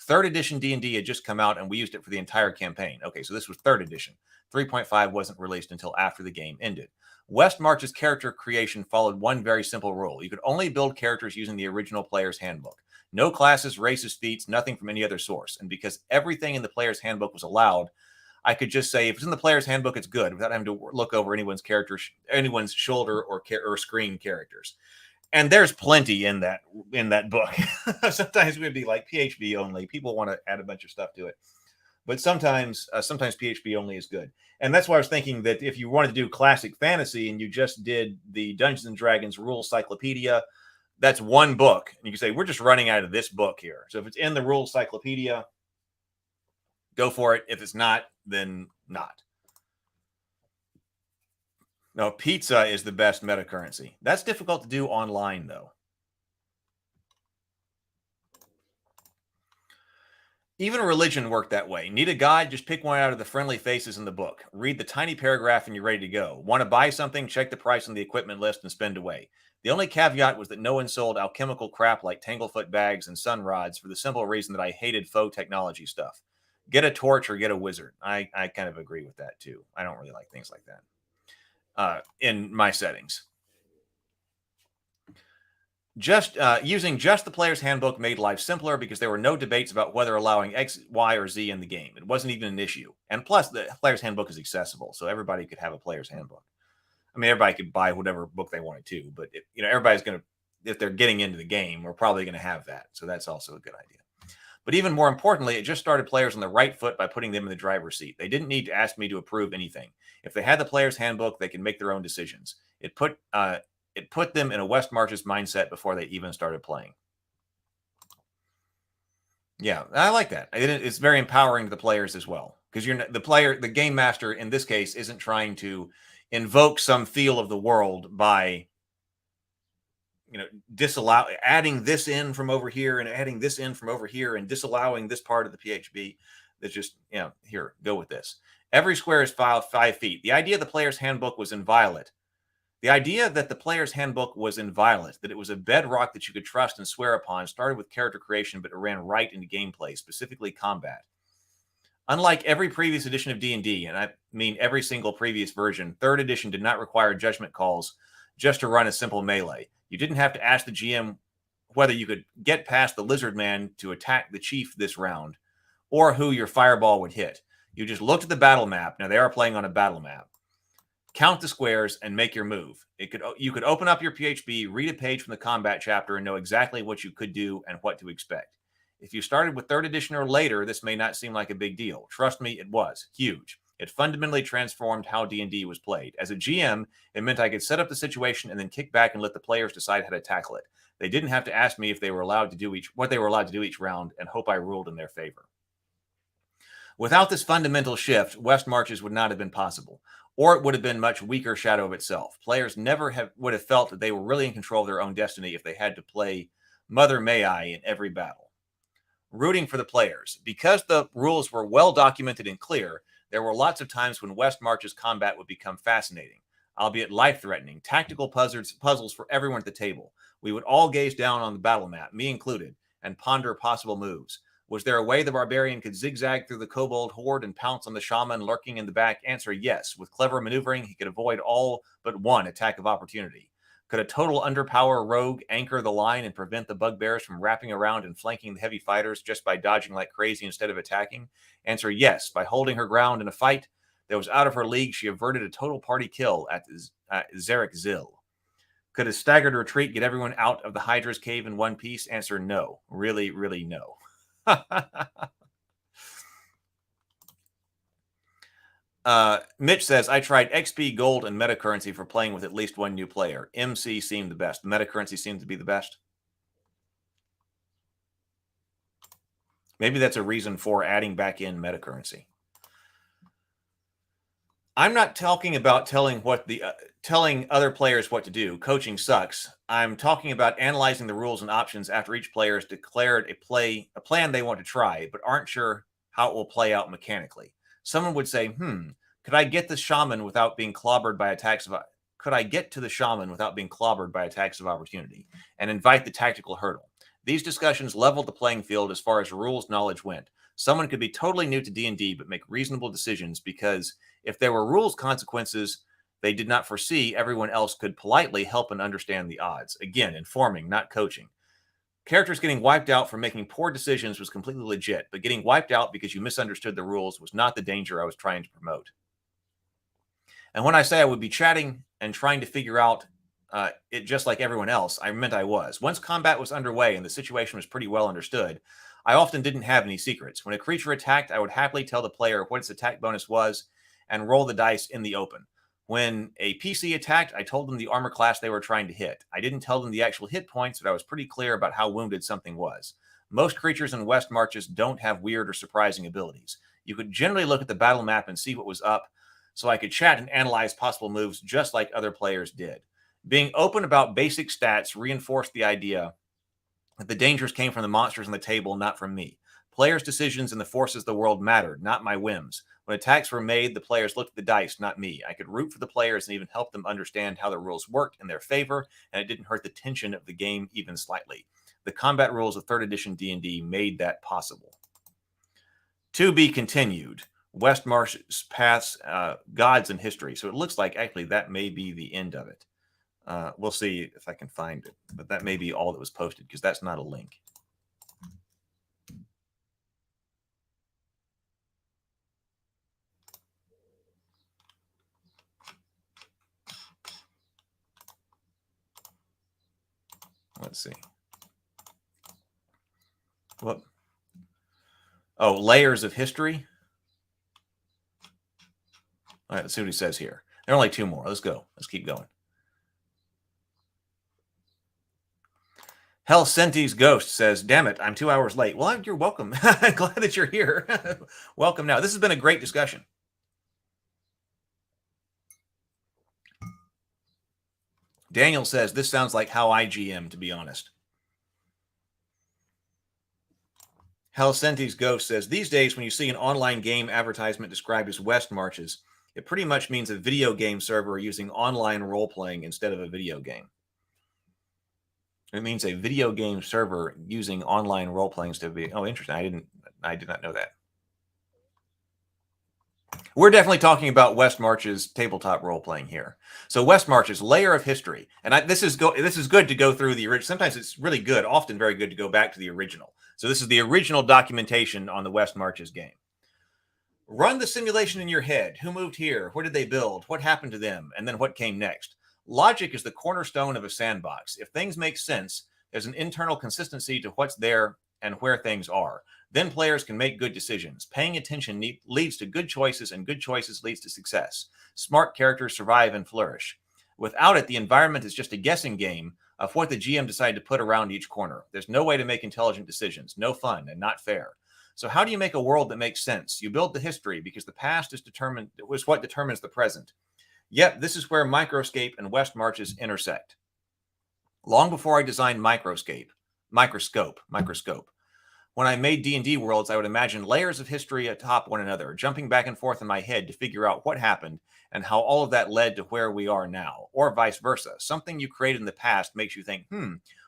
3rd edition D&D had just come out, and we used it for the entire campaign. Okay, so this was 3rd edition. 3.5 wasn't released until after the game ended. West March's character creation followed one very simple rule. You could only build characters using the original Player's Handbook. No classes, races, feats, nothing from any other source. And because everything in the Player's Handbook was allowed, I could just say, if it's in the Player's Handbook, it's good, without having to look over anyone's shoulder or screen characters. And there's plenty in that book. Sometimes we'd be like PHB only. People want to add a bunch of stuff to it. But sometimes PHP only is good. And that's why I was thinking that if you wanted to do classic fantasy and you just did the Dungeons and Dragons Rules Cyclopedia, that's one book. And you can say, we're just running out of this book here. So if it's in the Rules Cyclopedia, go for it. If it's not, then not. No, pizza is the best meta currency. That's difficult to do online, though. Even religion worked that way. Need a guide? Just pick one out of the friendly faces in the book. Read the tiny paragraph and you're ready to go. Want to buy something? Check the price on the equipment list and spend away. The only caveat was that no one sold alchemical crap like tanglefoot bags and sun rods for the simple reason that I hated faux technology stuff. Get a torch or get a wizard. I kind of agree with that, too. I don't really like things like that in my settings. Using just the player's handbook made life simpler because there were no debates about whether allowing X, Y, or Z in the game. It wasn't even an issue. And plus, the player's handbook is accessible, so everybody could have a player's handbook. I mean, everybody could buy whatever book they wanted to, but everybody's going to, if they're getting into the game, we're probably going to have that. So that's also a good idea. But even more importantly, it just started players on the right foot by putting them in the driver's seat. They didn't need to ask me to approve anything. If they had the player's handbook, they can make their own decisions. It put them in a West Marches mindset before they even started playing. Yeah, I like that. It's very empowering to the players as well, because the game master in this case isn't trying to invoke some feel of the world by adding this in from over here and adding this in from over here and disallowing this part of the PHP. That's just, here, go with this. Every square is 5 feet. The idea the player's handbook was inviolate. The idea that the player's handbook was inviolate, that it was a bedrock that you could trust and swear upon, started with character creation, but it ran right into gameplay, specifically combat. Unlike every previous edition of D&D, and I mean every single previous version, 3rd edition did not require judgment calls just to run a simple melee. You didn't have to ask the GM whether you could get past the lizard man to attack the chief this round, or who your fireball would hit. You just looked at the battle map. Now, they are playing on a battle map. Count the squares and make your move. You could open up your PHP, read a page from the combat chapter, and know exactly what you could do and what to expect. If you started with 3rd edition or later, this may not seem like a big deal. Trust me, it was huge. It fundamentally transformed how D&D was played. As a GM, it meant I could set up the situation and then kick back and let the players decide how to tackle it. They didn't have to ask me if they were allowed to do what they were allowed to do each round and hope I ruled in their favor. Without this fundamental shift, West Marches would not have been possible, or it would have been much weaker shadow of itself. Players never would have felt that they were really in control of their own destiny if they had to play Mother May I in every battle. Rooting for the players. Because the rules were well documented and clear, there were lots of times when West Marches combat would become fascinating, albeit life-threatening, tactical puzzles for everyone at the table. We would all gaze down on the battle map, me included, and ponder possible moves. Was there a way the barbarian could zigzag through the kobold horde and pounce on the shaman lurking in the back? Answer, yes. With clever maneuvering, he could avoid all but one attack of opportunity. Could a total underpower rogue anchor the line and prevent the bugbears from wrapping around and flanking the heavy fighters just by dodging like crazy instead of attacking? Answer, yes. By holding her ground in a fight that was out of her league, she averted a total party kill at Zarek Zil. Could a staggered retreat get everyone out of the Hydra's cave in one piece? Answer, no. Really, really no. Mitch says, I tried XP, gold, and meta currency for playing with at least one new player. MC seemed the best. Meta currency seemed to be the best. Maybe that's a reason for adding back in meta currency. I'm not talking about telling other players what to do. Coaching sucks. I'm talking about analyzing the rules and options after each player has declared a plan they want to try, but aren't sure how it will play out mechanically. Someone would say, could I get to the shaman without being clobbered by attacks of opportunity and invite the tactical hurdle? These discussions leveled the playing field as far as rules knowledge went. Someone could be totally new to D&D but make reasonable decisions because if there were rules consequences they did not foresee, everyone else could politely help and understand the odds. Again, informing, not coaching. Characters getting wiped out for making poor decisions was completely legit, but getting wiped out because you misunderstood the rules was not the danger I was trying to promote. And when I say I would be chatting and trying to figure out it just like everyone else, I meant I was. Once combat was underway and the situation was pretty well understood, I often didn't have any secrets. When a creature attacked, I would happily tell the player what its attack bonus was and roll the dice in the open. When a PC attacked, I told them the armor class they were trying to hit. I didn't tell them the actual hit points, but I was pretty clear about how wounded something was. Most creatures in West Marches don't have weird or surprising abilities. You could generally look at the battle map and see what was up, so I could chat and analyze possible moves just like other players did. Being open about basic stats reinforced the idea that the dangers came from the monsters on the table, not from me. Players' decisions and the forces of the world mattered, not my whims. When attacks were made, the players looked at the dice, not me. I could root for the players and even help them understand how the rules worked in their favor, and it didn't hurt the tension of the game even slightly. The combat rules of 3rd edition D&D made that possible. To be continued. West Marches Paths, Gods and History. So it looks like actually that may be the end of it. We'll see if I can find it, but that may be all that was posted because that's not a link. Let's see. What? Oh, layers of history. All right, let's see what he says here. There are only 2 more. Let's go. Let's keep going. Helsinti's Ghost says, damn it, I'm 2 hours late. Well, you're welcome. I'm glad that you're here. Welcome now. This has been a great discussion. Daniel says, this sounds like how I GM, to be honest. Helsinti's Ghost says, these days when you see an online game advertisement described as West Marches, it pretty much means a video game server using online role-playing instead of a video game. It means a video game server using online role-playing instead of video. Oh, interesting. I did not know that. We're definitely talking about West Marches tabletop role-playing here. So West Marches, layer of history. And this is good to go through the original. Sometimes it's really good, often very good to go back to the original. So this is the original documentation on the West Marches game. Run the simulation in your head. Who moved here? What did they build? What happened to them? And then what came next? Logic is the cornerstone of a sandbox. If things make sense, there's an internal consistency to what's there and where things are. Then players can make good decisions. Paying attention leads to good choices, and good choices leads to success. Smart characters survive and flourish. Without it, the environment is just a guessing game of what the GM decided to put around each corner. There's no way to make intelligent decisions, no fun, and not fair. So how do you make a world that makes sense? You build the history because the past is what determines the present. Yep, this is where Microscape and West Marches intersect. Long before I designed Microscope, when I made D&D worlds, I would imagine layers of history atop one another, jumping back and forth in my head to figure out what happened and how all of that led to where we are now, or vice versa. Something you created in the past makes you think,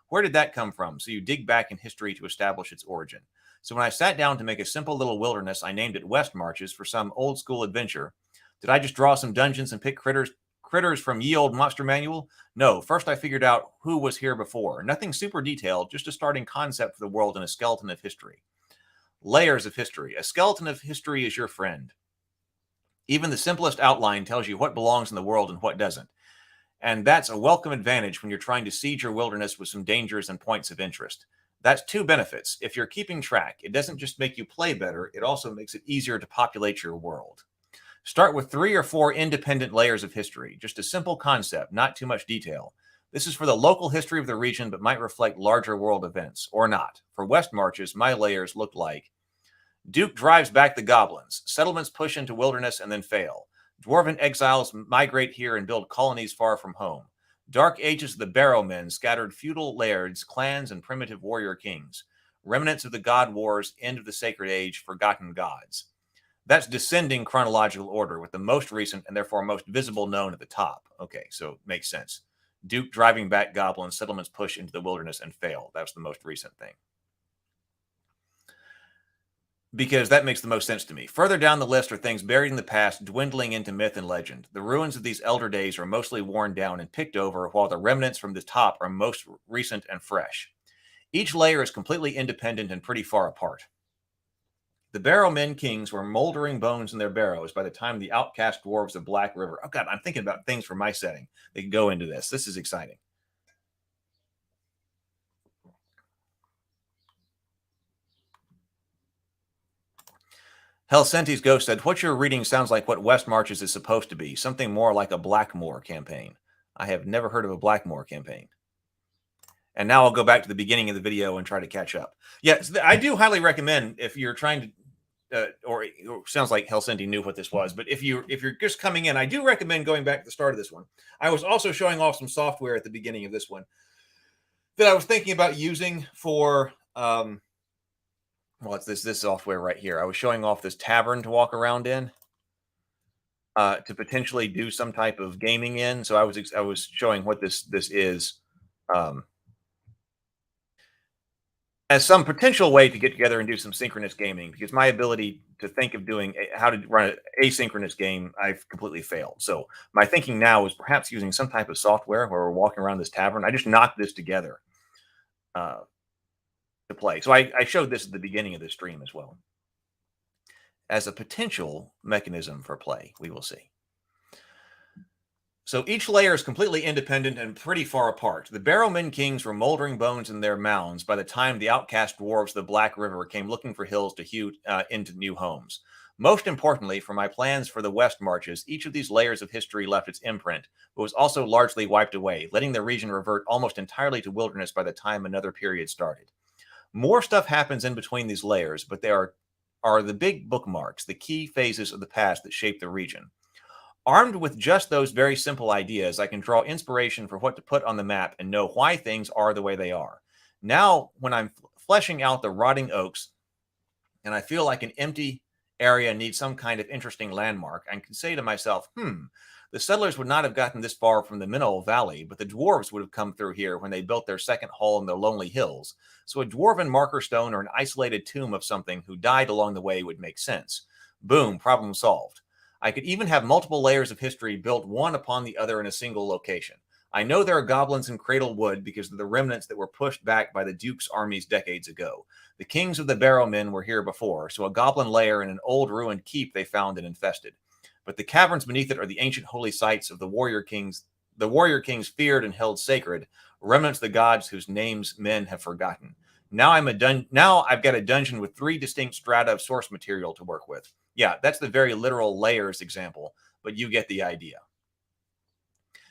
where did that come from? So you dig back in history to establish its origin. So when I sat down to make a simple little wilderness, I named it West Marches for some old school adventure. Did I just draw some dungeons and pick critters from ye old monster manual? No, first I figured out who was here before. Nothing super detailed, just a starting concept for the world and a skeleton of history. Layers of history. A skeleton of history is your friend. Even the simplest outline tells you what belongs in the world and what doesn't. And that's a welcome advantage when you're trying to siege your wilderness with some dangers and points of interest. That's 2 benefits. If you're keeping track, it doesn't just make you play better, it also makes it easier to populate your world. Start with 3 or 4 independent layers of history. Just a simple concept, not too much detail. This is for the local history of the region, but might reflect larger world events, or not. For West Marches, my layers look like Duke drives back the goblins. Settlements push into wilderness and then fail. Dwarven exiles migrate here and build colonies far from home. Dark ages of the Barrowmen scattered feudal lairds, clans, and primitive warrior kings. Remnants of the God Wars, end of the Sacred Age, forgotten gods. That's descending chronological order with the most recent and therefore most visible known at the top. Okay, so it makes sense. Duke driving back goblins, settlements push into the wilderness and fail. That's the most recent thing. Because that makes the most sense to me. Further down the list are things buried in the past, dwindling into myth and legend. The ruins of these elder days are mostly worn down and picked over, while the remnants from the top are most recent and fresh. Each layer is completely independent and pretty far apart. The Barrowmen kings were moldering bones in their barrows by the time the outcast dwarves of Black River. Oh, God, I'm thinking about things for my setting. They can go into this. This is exciting. Helsinti's Ghost said, what you're reading sounds like what West Marches is supposed to be, something more like a Blackmore campaign. I have never heard of a Blackmore campaign. And now I'll go back to the beginning of the video and try to catch up. Yes, I do highly recommend, if you're trying to, or it sounds like Helsinti knew what this was, but if you're just coming in, I do recommend going back to the start of this one. I was also showing off some software at the beginning of this one that I was thinking about using for, well, it's this software right here. I was showing off this tavern to walk around in, to potentially do some type of gaming in. So I was showing what this is. As some potential way to get together and do some synchronous gaming, because my ability to think of doing how to run an asynchronous game, I've completely failed. So my thinking now is perhaps using some type of software where we're walking around this tavern. I just knocked this together to play. So I showed this at the beginning of the stream as well as a potential mechanism for play. We will see. So each layer is completely independent and pretty far apart. The Barrowmen kings were moldering bones in their mounds by the time the outcast dwarves of the Black River came looking for hills to hew into new homes. Most importantly, for my plans for the West Marches, each of these layers of history left its imprint, but was also largely wiped away, letting the region revert almost entirely to wilderness by the time another period started. More stuff happens in between these layers, but they are the big bookmarks, the key phases of the past that shape the region. Armed with just those very simple ideas, I can draw inspiration for what to put on the map and know why things are the way they are. Now, when I'm fleshing out the rotting oaks and I feel like an empty area needs some kind of interesting landmark, I can say to myself, the settlers would not have gotten this far from the Mineral Valley, but the dwarves would have come through here when they built their second hall in the Lonely Hills. So a dwarven marker stone or an isolated tomb of something who died along the way would make sense. Boom, problem solved. I could even have multiple layers of history built one upon the other in a single location. I know there are goblins in Cradle Wood because of the remnants that were pushed back by the Duke's armies decades ago. The kings of the Barrowmen were here before, so a goblin lair in an old ruined keep they found and infested. But the caverns beneath it are the ancient holy sites of the warrior kings feared and held sacred, remnants of the gods whose names men have forgotten. Now I've got a dungeon with 3 distinct strata of source material to work with. Yeah, that's the very literal layers example, but you get the idea.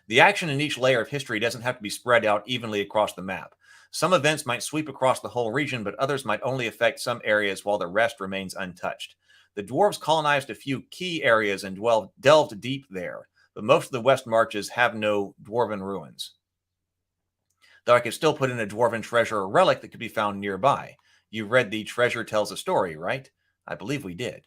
The action in each layer of history doesn't have to be spread out evenly across the map. Some events might sweep across the whole region, but others might only affect some areas while the rest remains untouched. The dwarves colonized a few key areas and delved deep there, but most of the West Marches have no dwarven ruins. Though I could still put in a dwarven treasure or relic that could be found nearby. You read the Treasure Tells a Story, right? I believe we did.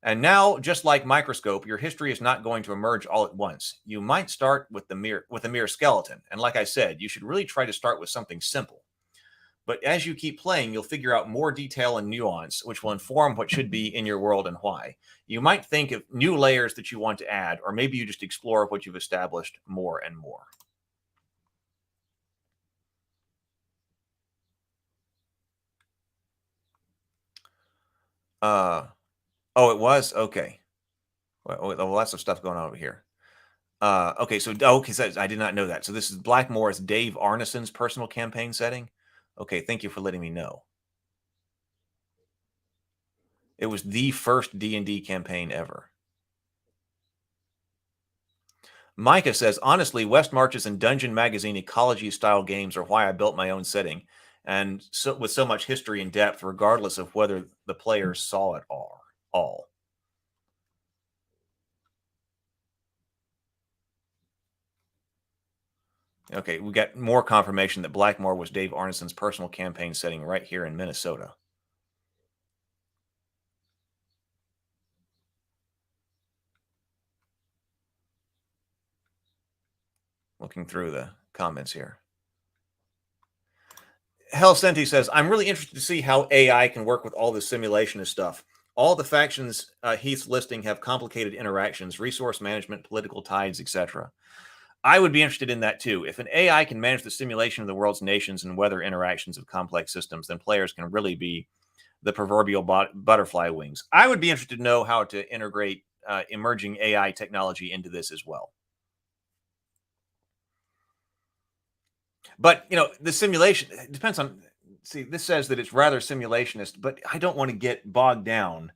And now, just like Microscope, your history is not going to emerge all at once. You might start with a mere skeleton. And like I said, you should really try to start with something simple. But as you keep playing, you'll figure out more detail and nuance, which will inform what should be in your world and why. You might think of new layers that you want to add, or maybe you just explore what you've established more and more. Oh, it was? Okay. Well, lots of stuff going on over here. Okay, so I did not know that. So this is Blackmore as Dave Arneson's personal campaign setting. Okay, thank you for letting me know. It was the first D&D campaign ever. Micah says, honestly, West Marches and Dungeon Magazine ecology-style games are why I built my own setting, and so with so much history and depth, regardless of whether the players saw it all. Okay, we got more confirmation that Blackmore was Dave Arneson's personal campaign setting right here in Minnesota. Looking through the comments here. Helsinti says, I'm really interested to see how AI can work with all this simulationist stuff. All the factions Heath's listing have complicated interactions, resource management, political ties, etc. I would be interested in that too. If an AI can manage the simulation of the world's nations and weather interactions of complex systems, then players can really be the proverbial butterfly wings. I would be interested to know how to integrate emerging AI technology into this as well. But, the simulation, it depends on, see, this says that it's rather simulationist, but I don't want to get bogged down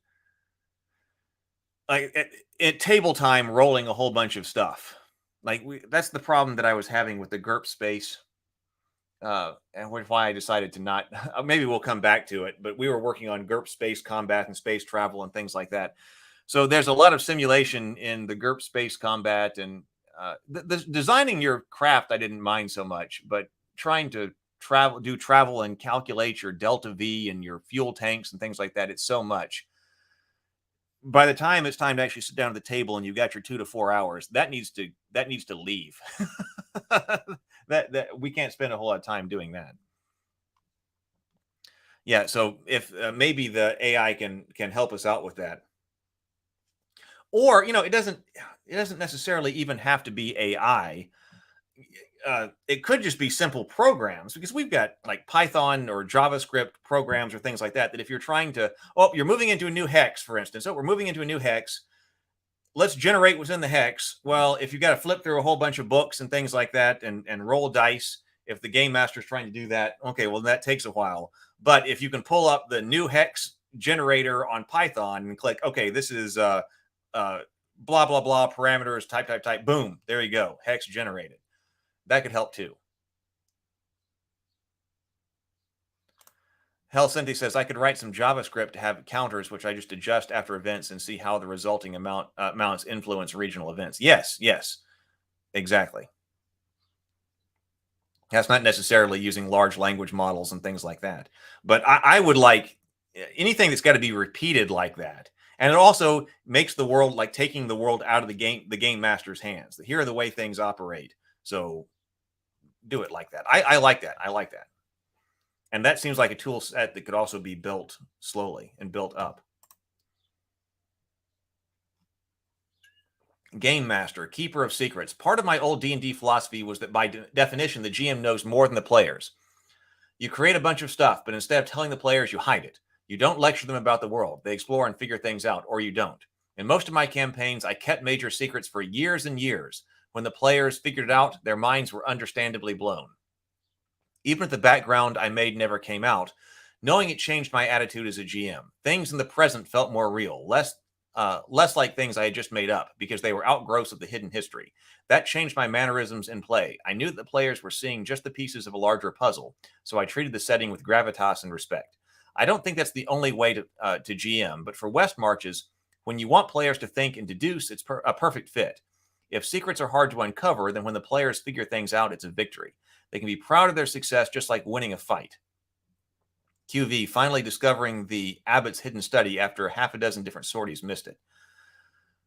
like at table time rolling a whole bunch of stuff. Like that's the problem that I was having with the GURP space. And why I decided to not, maybe we'll come back to it, but we were working on GURP space combat and space travel and things like that. So there's a lot of simulation in the GURP space combat, and the designing your craft I didn't mind so much, but trying to do travel and calculate your delta V and your fuel tanks and things like that, it's so much. By the time it's time to actually sit down at the table and you've got your 2 to 4 hours, that needs to leave. that we can't spend a whole lot of time doing that. Yeah, so if maybe the AI can help us out with that. Or, it doesn't necessarily even have to be AI. It could just be simple programs, because we've got like Python or JavaScript programs or things like that, that if you're trying to, you're moving into a new hex, for instance. So we're moving into a new hex. Let's generate what's in the hex. Well, if you've got to flip through a whole bunch of books and things like that and roll dice, if the game master is trying to do that, okay, well, that takes a while. But if you can pull up the new hex generator on Python and click, okay, this is blah, blah, blah, parameters, type, boom, there you go, hex generated. That could help too. Helsinki says, I could write some JavaScript to have counters, which I just adjust after events and see how the resulting amounts influence regional events. Yes, exactly. That's not necessarily using large language models and things like that. But I would like anything that's got to be repeated like that. And it also makes the world, like taking the world out of the game master's hands. Here are the way things operate. So do it like that. I like that. I like that. And that seems like a tool set that could also be built slowly and built up. Game master, keeper of secrets. Part of my old D&D philosophy was that by definition, the GM knows more than the players. You create a bunch of stuff, but instead of telling the players, you hide it. You don't lecture them about the world. They explore and figure things out, or you don't. In most of my campaigns, I kept major secrets for years and years. When the players figured it out, their minds were understandably blown. Even if the background I made never came out, knowing it changed my attitude as a GM. Things in the present felt more real, less like things I had just made up, because they were outgrowths of the hidden history. That changed my mannerisms in play. I knew that the players were seeing just the pieces of a larger puzzle, so I treated the setting with gravitas and respect. I don't think that's the only way to GM, but for West Marches, when you want players to think and deduce, it's a perfect fit. If secrets are hard to uncover, then when the players figure things out, it's a victory. They can be proud of their success, just like winning a fight. QV, finally discovering the Abbott's hidden study after half a dozen different sorties missed it.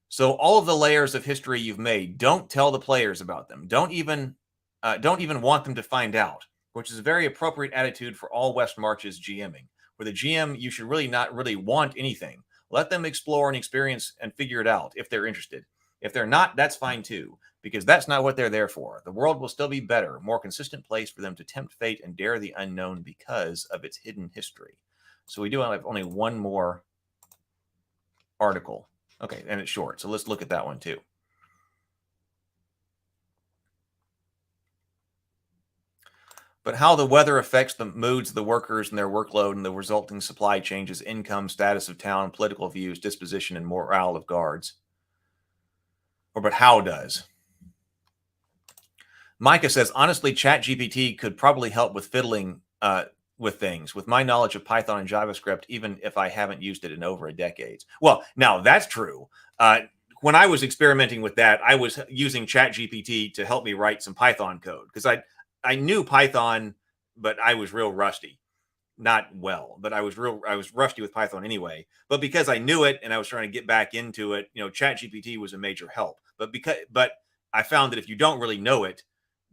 So all of the layers of history you've made, don't tell the players about them. Don't even want them to find out, which is a very appropriate attitude for all West Marches GMing. For the GM, you should really not really want anything. Let them explore and experience and figure it out if they're interested. If they're not, that's fine too, because that's not what they're there for. The world will still be better, more consistent place for them to tempt fate and dare the unknown because of its hidden history. So we do have only one more article. Okay, and it's short, so let's look at that one too. But how the weather affects the moods of the workers and their workload and the resulting supply changes, income, status of town, political views, disposition, and morale of guards. But how does? Micah says, honestly, ChatGPT could probably help with fiddling with things. With my knowledge of Python and JavaScript, even if I haven't used it in over a decade. Well, now that's true. When I was experimenting with that, I was using ChatGPT to help me write some Python code, because I knew Python, but I was real rusty. Not well, but I was rusty with Python anyway. But because I knew it and I was trying to get back into it, ChatGPT was a major help. But I found that if you don't really know it,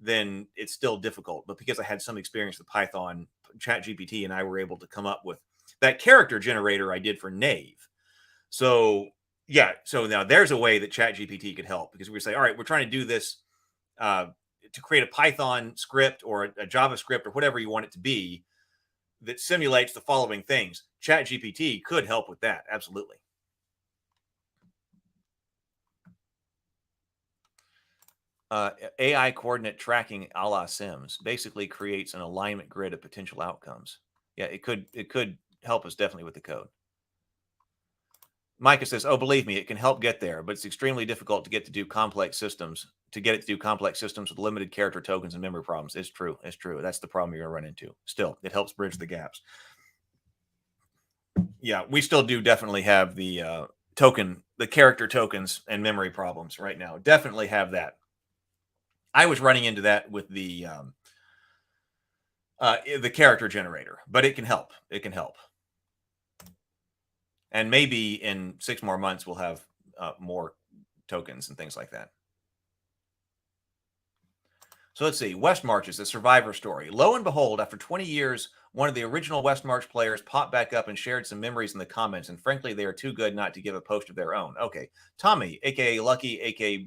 then it's still difficult. But because I had some experience with Python, ChatGPT and I were able to come up with that character generator I did for Knave. So yeah, so now there's a way that ChatGPT could help, because we say, all right, we're trying to do this to create a Python script or a JavaScript or whatever you want it to be that simulates the following things. ChatGPT could help with that. Absolutely. AI coordinate tracking a la Sims basically creates an alignment grid of potential outcomes. Yeah, it could help us definitely with the code. Micah says, "Oh, believe me, it can help get there, but it's extremely difficult to get to do complex systems. To get it to do complex systems with limited character tokens and memory problems." It's true. It's true. That's the problem you're going to run into. Still, it helps bridge the gaps. Yeah, we still do definitely have the character tokens and memory problems right now. Definitely have that. I was running into that with the character generator, but it can help. It can help. And maybe in 6 more months, we'll have more tokens and things like that. So let's see. West March is a survivor story. Lo and behold, after 20 years, one of the original West March players popped back up and shared some memories in the comments. And frankly, they are too good not to give a post of their own. Okay. Tommy, a.k.a. Lucky, a.k.a.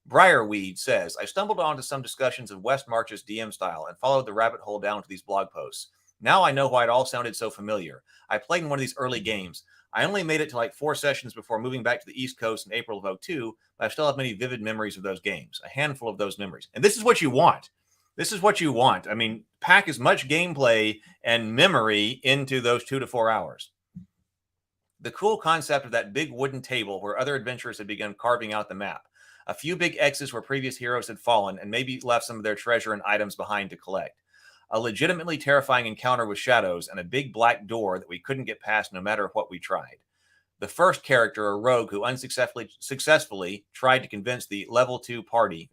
Briarweed says, "I stumbled onto some discussions of West March's DM style and followed the rabbit hole down to these blog posts. Now I know why it all sounded so familiar. I played in one of these early games. I only made it to like 4 sessions before moving back to the East Coast in April of 2002, but I still have many vivid memories of those games, a handful of those memories." And this is what you want. This is what you want. I mean, pack as much gameplay and memory into those 2 to 4 hours. The cool concept of that big wooden table where other adventurers had begun carving out the map. A few big X's where previous heroes had fallen and maybe left some of their treasure and items behind to collect. A legitimately terrifying encounter with shadows and a big black door that we couldn't get past no matter what we tried. The first character, a rogue who unsuccessfully tried to convince the L2 party,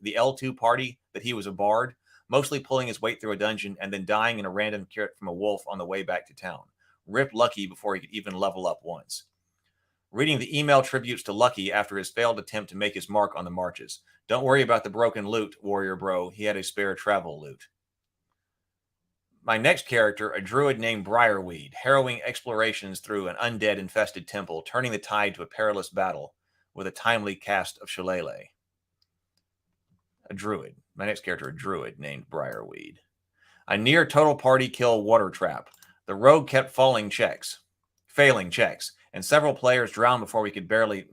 that he was a bard, mostly pulling his weight through a dungeon and then dying in a random carrot from a wolf on the way back to town. Rip Lucky before he could even level up once. Reading the email tributes to Lucky after his failed attempt to make his mark on the marches. Don't worry about the broken loot, warrior bro. He had a spare travel loot. My next character, a druid named Briarweed, harrowing explorations through an undead-infested temple, turning the tide to a perilous battle with a timely cast of shillelagh. A druid. My next character, a druid named Briarweed. A near total party kill water trap. The rogue kept failing checks, and several players drowned before we could barely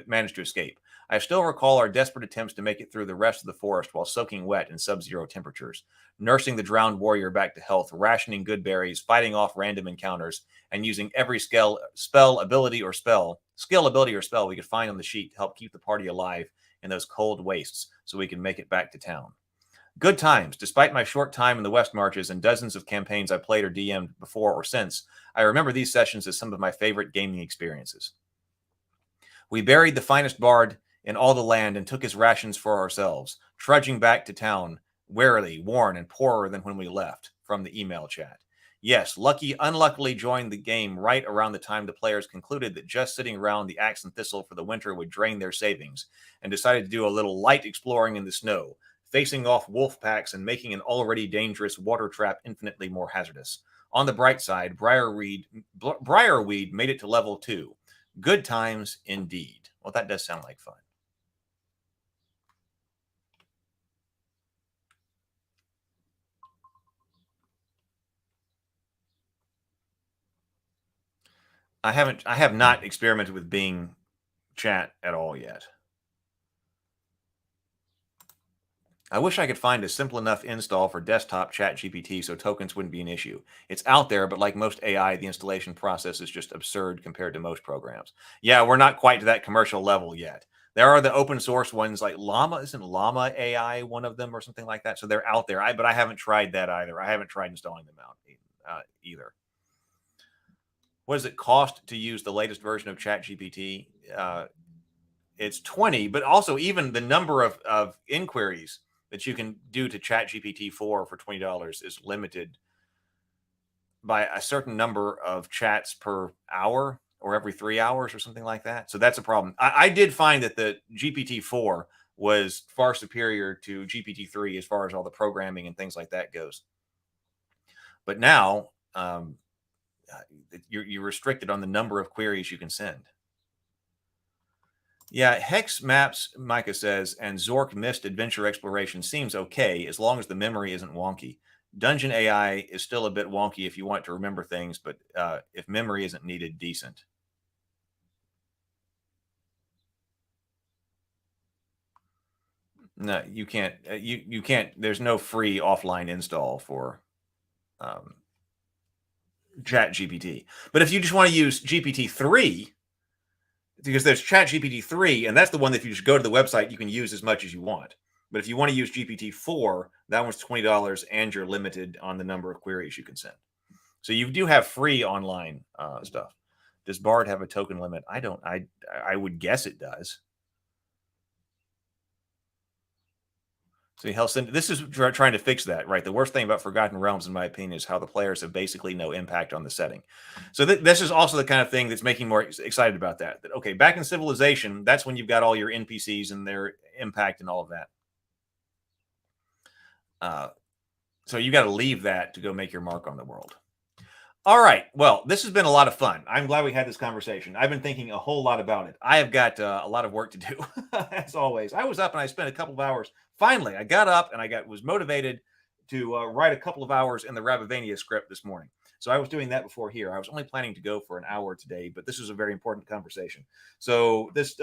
manage to escape. I still recall our desperate attempts to make it through the rest of the forest while soaking wet in sub-zero temperatures, nursing the drowned warrior back to health, rationing good berries, fighting off random encounters, and using every skill, ability, or spell we could find on the sheet to help keep the party alive in those cold wastes so we can make it back to town. Good times. Despite my short time in the West Marches and dozens of campaigns I played or DM'd before or since, I remember these sessions as some of my favorite gaming experiences. We buried the finest bard in all the land and took his rations for ourselves, trudging back to town, wearily, worn, and poorer than when we left, from the email chat. Yes, Lucky unluckily joined the game right around the time the players concluded that just sitting around the Axe and Thistle for the winter would drain their savings, and decided to do a little light exploring in the snow, facing off wolf packs and making an already dangerous water trap infinitely more hazardous. On the bright side, Briarweed made it to level 2. Good times indeed. Well, that does sound like fun. I have not experimented with Bing chat at all yet. I wish I could find a simple enough install for desktop ChatGPT so tokens wouldn't be an issue. It's out there, but like most AI, the installation process is just absurd compared to most programs. Yeah, we're not quite to that commercial level yet. There are the open source ones like Llama. Isn't Llama AI one of them or something like that? So they're out there, but I haven't tried that either. I haven't tried installing them out either. What does it cost to use the latest version of ChatGPT? It's $20, but also even the number of inquiries that you can do to ChatGPT 4 for $20 is limited by a certain number of chats per hour or every 3 hours or something like that. So that's a problem. I did find that the GPT-4 was far superior to GPT-3 as far as all the programming and things like that goes. But now you're restricted on the number of queries you can send. Yeah, Hex Maps, Micah says, and Zork Mist Adventure Exploration seems okay as long as the memory isn't wonky. Dungeon AI is still a bit wonky if you want to remember things, but if memory isn't needed, decent. No, you can't. You can't. There's no free offline install for ChatGPT. But if you just want to use GPT-3, because there's ChatGPT 3, and that's the one that if you just go to the website, you can use as much as you want. But if you want to use GPT 4, that one's $20, and you're limited on the number of queries you can send. So you do have free online stuff. Does Bard have a token limit? I don't. I would guess it does. So this is trying to fix that, right? The worst thing about Forgotten Realms, in my opinion, is how the players have basically no impact on the setting. So this is also the kind of thing that's making me more excited about that. That, okay, back in Civilization, that's when you've got all your NPCs and their impact and all of that. So you got to leave that to go make your mark on the world. All right. Well, this has been a lot of fun. I'm glad we had this conversation. I've been thinking a whole lot about it. I have got a lot of work to do, as always. I was up and I spent a couple of hours. Finally, I got up and was motivated to write a couple of hours in the Rabavania script this morning. So I was doing that before here. I was only planning to go for an hour today, but this was a very important conversation. So this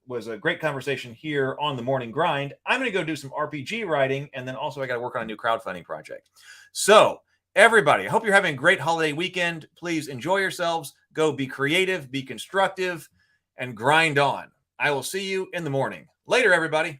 was a great conversation here on the Morning Grind. I'm going to go do some RPG writing, and then also I got to work on a new crowdfunding project. So everybody, I hope you're having a great holiday weekend. Please enjoy yourselves. Go be creative, be constructive, and grind on. I will see you in the morning. Later, everybody.